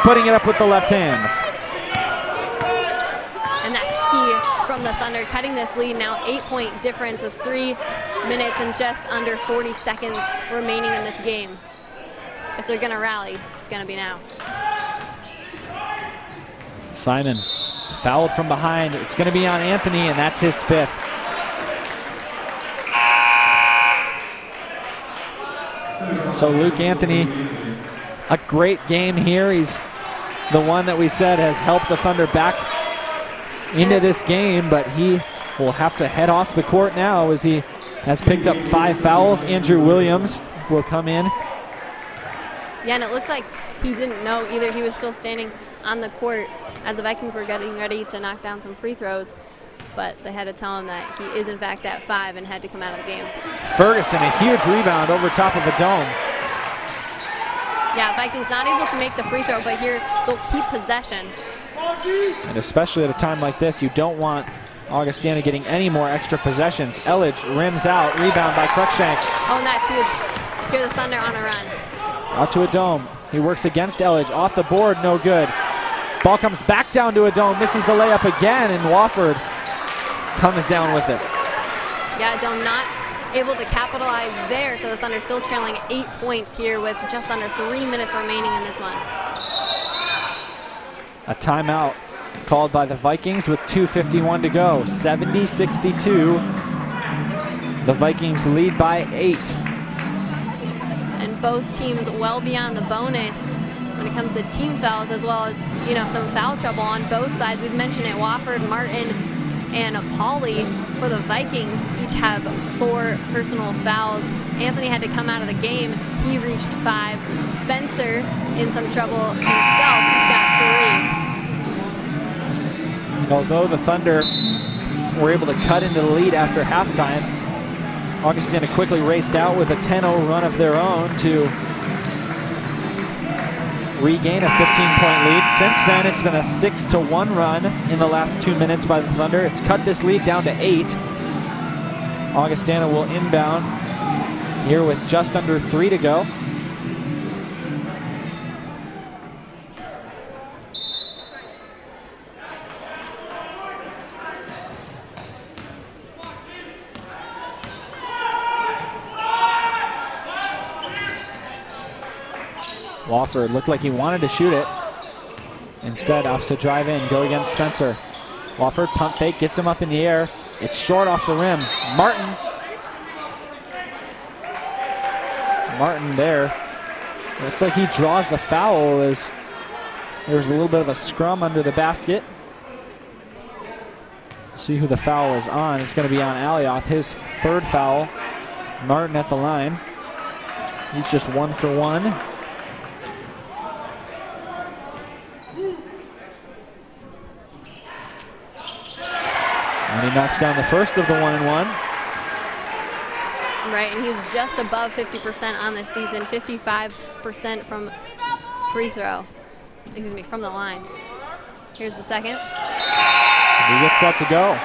putting it up with the left hand. And that's key from the Thunder, cutting this lead now, 8-point difference with 3 minutes and just under 40 seconds remaining in this game. If they're gonna rally, it's gonna be now. Simon fouled from behind. It's gonna be on Anthony, and that's his 5th. So Luke Anthony, a great game here. He's the one that we said has helped the Thunder back into this game, but he will have to head off the court now as he has picked up 5 fouls. Andrew Williams will come in. Yeah, and it looked like he didn't know either. He was still standing on the court as the Vikings were getting ready to knock down some free throws, but they had to tell him that he is in fact at 5 and had to come out of the game. Ferguson, a huge rebound over top of a Dome. Yeah, Vikings not able to make the free throw, but here they'll keep possession. And especially at a time like this, you don't want Augustana getting any more extra possessions. Elledge rims out, rebound by Cruikshank. Oh, and that's huge. Here the Thunder on a run. Out to a Dome. He works against Elledge. Off the board, no good. Ball comes back down to a Dome, misses the layup again, and Wofford comes down with it. Yeah, Dome not able to capitalize there, so the Thunder still trailing 8 points here with just under 3 minutes remaining in this one. A timeout called by the Vikings with 2:51 to go. 70-62. The Vikings lead by 8. And both teams well beyond the bonus when it comes to team fouls, as well as, you know, some foul trouble on both sides. We've mentioned it, Wofford, Martin, and Pauly for the Vikings each have 4 personal fouls. Anthony had to come out of the game. He reached 5. Spencer in some trouble himself. He's got 3. Although the Thunder were able to cut into the lead after halftime, Augustana quickly raced out with a 10-0 run of their own to regain a 15-point lead. Since then, it's been a 6-1 run in the last 2 minutes by the Thunder. It's cut this lead down to 8. Augustana will inbound here with just under 3 to go. Wofford looked like he wanted to shoot it. Instead, opts to drive in, go against Spencer. Wofford pump fake, gets him up in the air. It's short off the rim. Martin Martin there. Looks like he draws the foul as there's a little bit of a scrum under the basket. See who the foul is on. It's going to be on Alioth, his third foul. Martin at the line. He's just 1 for 1. And he knocks down the first of the 1-and-1. Right, and he's just above 50% on this season, 55% from free throw. Excuse me, from the line. Here's the second. He gets that to go.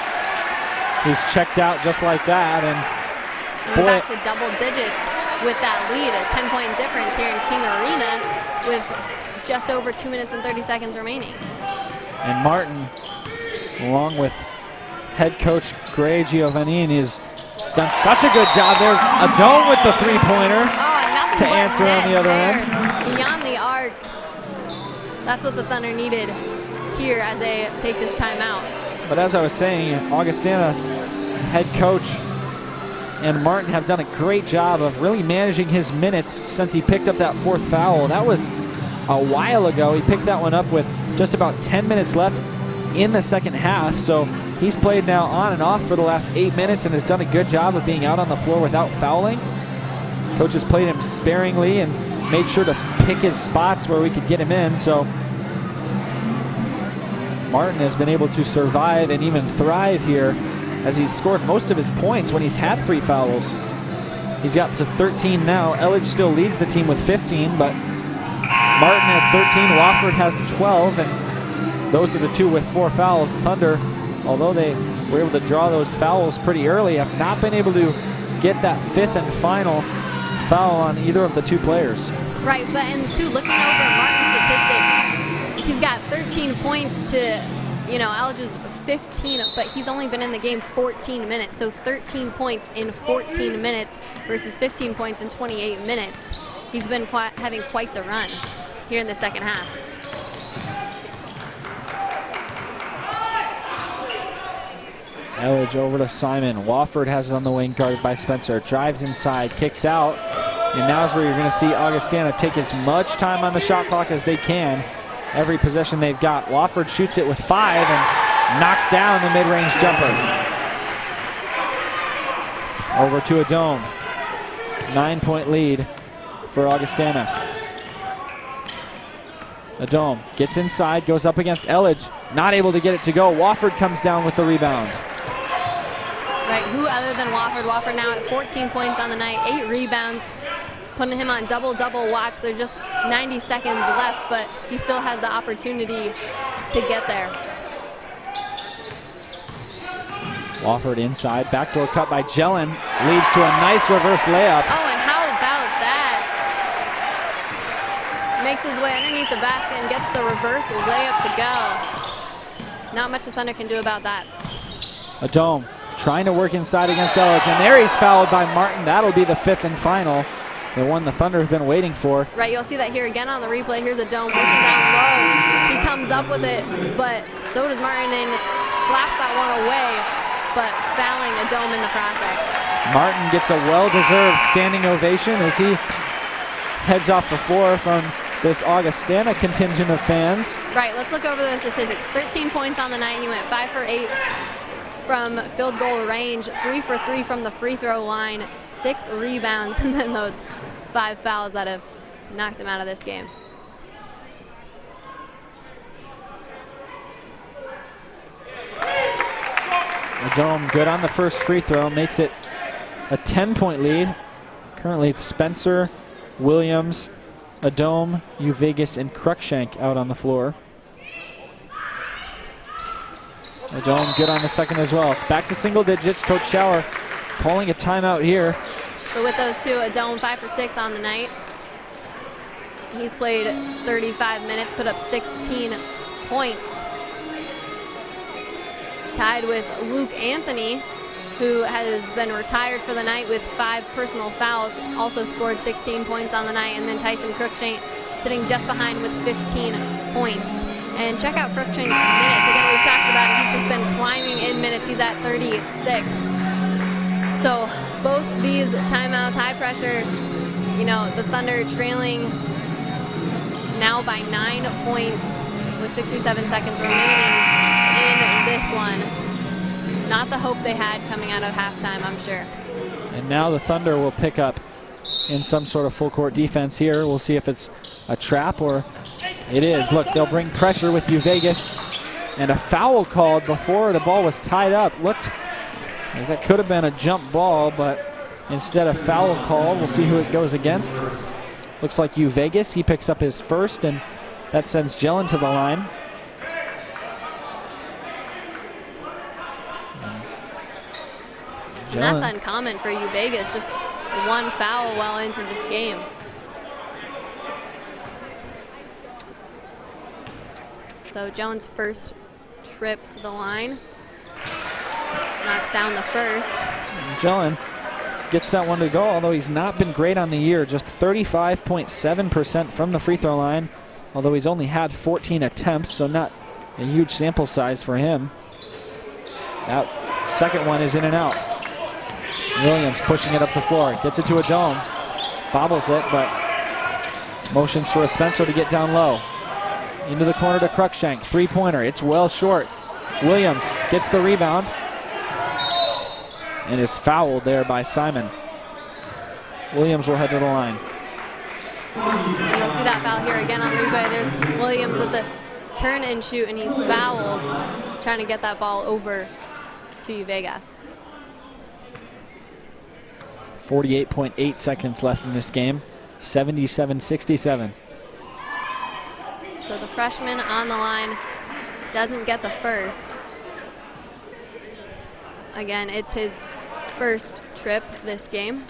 He's checked out just like that, and we're back to double digits with that lead, a 10-point difference here in King Arena with just over 2 minutes and 30 seconds remaining. And Martin, along with head coach Gray Giovanni, has done such a good job. There's a dome with the three-pointer to answer on the other end. Beyond the arc. That's what the Thunder needed here as they take this timeout. But as I was saying, Augustana head coach and Martin have done a great job of really managing his minutes since he picked up that fourth foul. That was a while ago. He picked that one up with just about 10 minutes left in the second half. So he's played now on and off for the last 8 minutes and has done a good job of being out on the floor without fouling. Coach has played him sparingly and made sure to pick his spots where we could get him in. So Martin has been able to survive and even thrive here as he's scored most of his points when he's had 3 fouls. He's got to 13 now. Elledge still leads the team with 15, but Martin has 13, Wofford has 12, and those are the 2 with 4 fouls. The Thunder, although they were able to draw those fouls pretty early, have not been able to get that 5th and final foul on either of the 2 players. Right, but and too, looking over Martin's statistics, he's got 13 points to, Elledge's 15, but he's only been in the game 14 minutes. So 13 points in 14 minutes versus 15 points in 28 minutes. He's been having quite the run here in the second half. Elledge over to Simon. Wofford has it on the wing, guarded by Spencer. Drives inside, kicks out. And now's where you're going to see Augustana take as much time on the shot clock as they can. Every possession they've got. Wofford shoots it with 5 and knocks down the mid-range jumper. Over to a dome. 9-point lead for Augustana. Adome gets inside, goes up against Elledge. Not able to get it to go. Wofford comes down with the rebound. Right, who other than Wofford? Wofford now at 14 points on the night, 8 rebounds, putting him on double-double watch. There's just 90 seconds left, but he still has the opportunity to get there. Wofford inside, backdoor cut by Jellin, leads to a nice reverse layup. Oh, and how about that? Makes his way underneath the basket and gets the reverse layup to go. Not much the Thunder can do about that. Adome trying to work inside against Elledge, and there he's fouled by Martin. That'll be the 5th and final, the one the Thunder have been waiting for. Right, you'll see that here again on the replay. Here's Adome working down low. He comes up with it, but so does Martin and slaps that one away, but fouling Adome in the process. Martin gets a well-deserved standing ovation as he heads off the floor from this Augustana contingent of fans. Right, let's look over those statistics. 13 points on the night. He went 5 for 8 from field goal range, 3 for 3 from the free throw line, 6 rebounds, and then those 5 fouls that have knocked him out of this game. Adome good on the first free throw, makes it a 10-point lead. Currently it's Spencer, Williams, Adome, Uvegas, and Cruikshank out on the floor. Adome good on the second as well. It's back to single digits. Coach Schauer calling a timeout here. So with those 2, Adome 5 for 6 on the night. He's played 35 minutes, put up 16 points. Tied with Luke Anthony, who has been retired for the night with 5 personal fouls, also scored 16 points on the night, and then Tyson Cruikshank sitting just behind with 15 points. And check out Cruikshank's minutes. Again, we've talked about it. He's just been climbing in minutes. He's at 36. So both these timeouts, high pressure, you know, the Thunder trailing now by 9 points with 67 seconds remaining in this one. Not the hope they had coming out of halftime, I'm sure. And now the Thunder will pick up in some sort of full court defense here. We'll see if it's a trap or it is. Look, they'll bring pressure with Vegas, and a foul called before the ball was tied up. Looked like that could have been a jump ball, but instead a foul called. We'll see who it goes against. Looks like Vegas. He picks up his first, and that sends Jelen to the line. And that's uncommon for Vegas, just one foul well into this game. So Jones' first trip to the line. Knocks down the first. Jelen gets that one to go, although he's not been great on the year. Just 35.7% from the free throw line, although he's only had 14 attempts, so not a huge sample size for him. That second one is in and out. Williams pushing it up the floor, gets it to a dome, bobbles it, but motions for a Spencer to get down low. Into the corner to Cruikshank, three-pointer, it's well short. Williams gets the rebound and is fouled there by Simon. Williams will head to the line. You'll see that foul here again on the replay. There's Williams with the turn and shoot, and he's fouled trying to get that ball over to Vegas. 48.8 seconds left in this game. 77-67. So the freshman on the line doesn't get the first. Again, it's his first trip this game.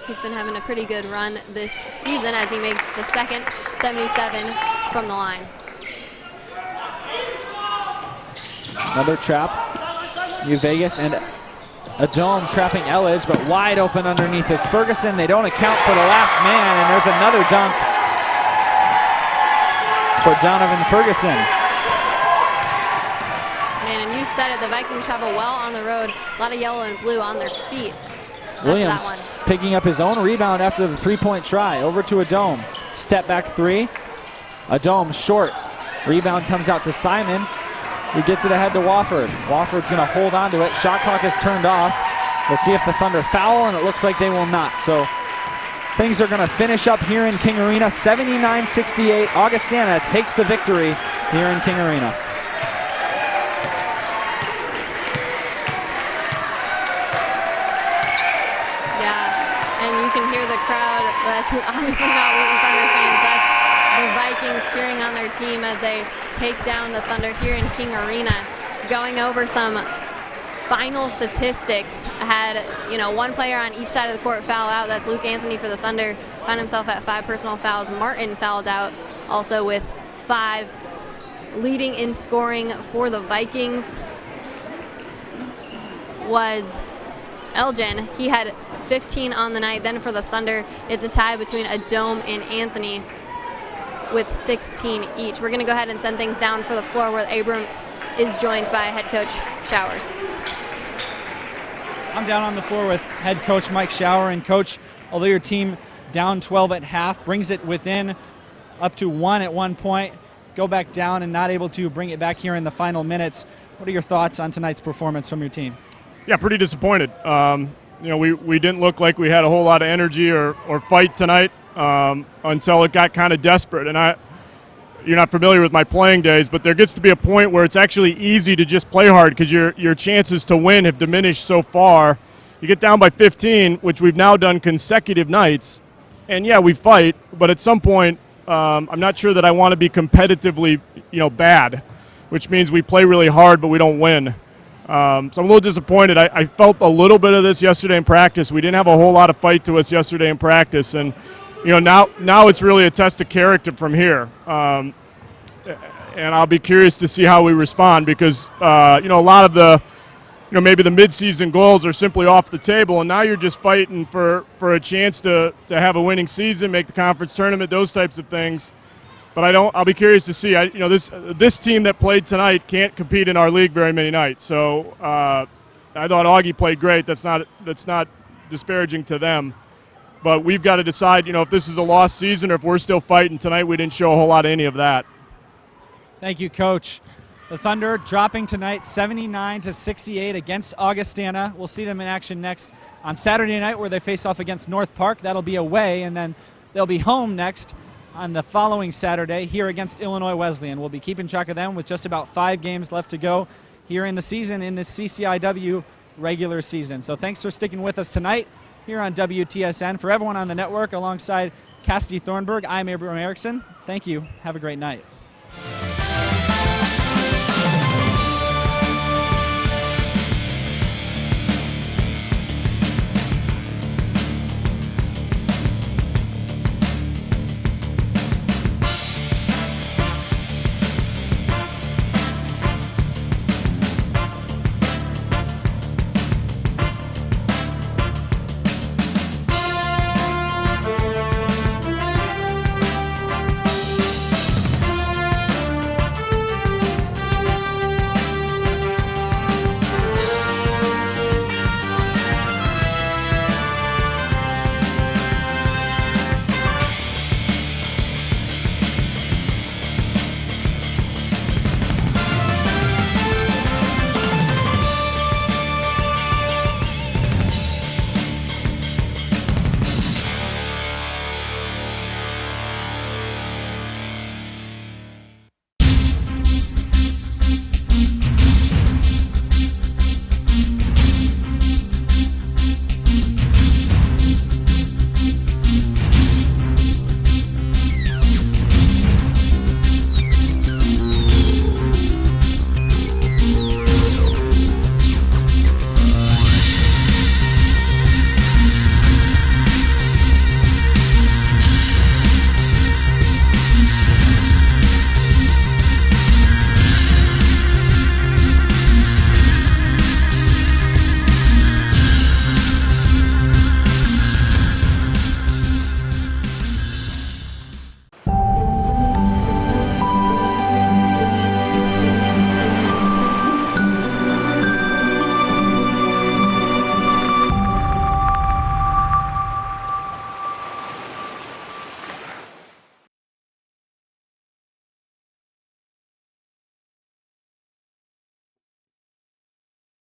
He's been having a pretty good run this season as he makes the second 77 from the line. Another trap. Vegas and a dome trapping Elledge, but wide open underneath is Ferguson. They don't account for the last man, and there's another dunk for Donovan Ferguson. Man, and you said it, the Vikings travel well on the road. A lot of yellow and blue on their feet. Williams picking up his own rebound after the three-point try. Over to a dome. Step back three. A dome short. Rebound comes out to Simon, who gets it ahead to Wofford. Wofford's going to hold on to it. Shot clock is turned off. We'll see if the Thunder foul, and it looks like they will not. So things are going to finish up here in King Arena. 79-68. Augustana takes the victory here in King Arena. Yeah, and you can hear the crowd. That's obviously not Wheaton Thunder fans. That's the Vikings cheering on their team as they take down the Thunder here in King Arena. Going over some final statistics, had one player on each side of the court foul out. That's Luke Anthony for the Thunder. Found himself at 5 personal fouls. Martin fouled out also with 5. Leading in scoring for the Vikings was Elgin. He had 15 on the night. Then for the Thunder, it's a tie between Adome and Anthony with 16 each. We're going to go ahead and send things down for the floor where Abram is joined by head coach Showers. I'm down on the floor with head coach Mike Shower. And coach, although your team down 12 at half, brings it within up to 1 at one point, go back down and not able to bring it back here in the final minutes. What are your thoughts on tonight's performance from your team? Yeah, pretty disappointed. We didn't look like we had a whole lot of energy or fight tonight until it got kind of desperate. And you're not familiar with my playing days, but there gets to be a point where it's actually easy to just play hard because your chances to win have diminished so far. You get down by 15, which we've now done consecutive nights, and yeah, we fight, but at some point, I'm not sure that I want to be competitively, bad, which means we play really hard, but we don't win. So I'm a little disappointed. I felt a little bit of this yesterday in practice. We didn't have a whole lot of fight to us yesterday in practice, and now it's really a test of character from here. And I'll be curious to see how we respond because a lot of the maybe the midseason goals are simply off the table, and now you're just fighting for a chance to have a winning season, make the conference tournament, those types of things. But I'll be curious to see. This team that played tonight can't compete in our league very many nights. So I thought Augie played great. That's not disparaging to them. But we've got to decide, if this is a lost season or if we're still fighting. Tonight we didn't show a whole lot of any of that. Thank you, Coach. The Thunder dropping tonight 79-68 against Augustana. We'll see them in action next on Saturday night where they face off against North Park. That'll be away, and then they'll be home next on the following Saturday here against Illinois Wesleyan. We'll be keeping track of them with just about 5 games left to go here in the season, in this CCIW regular season. So thanks for sticking with us tonight here on WTSN. For everyone on the network, alongside Cassidy Thornburg, I'm Abraham Erickson. Thank you. Have a great night.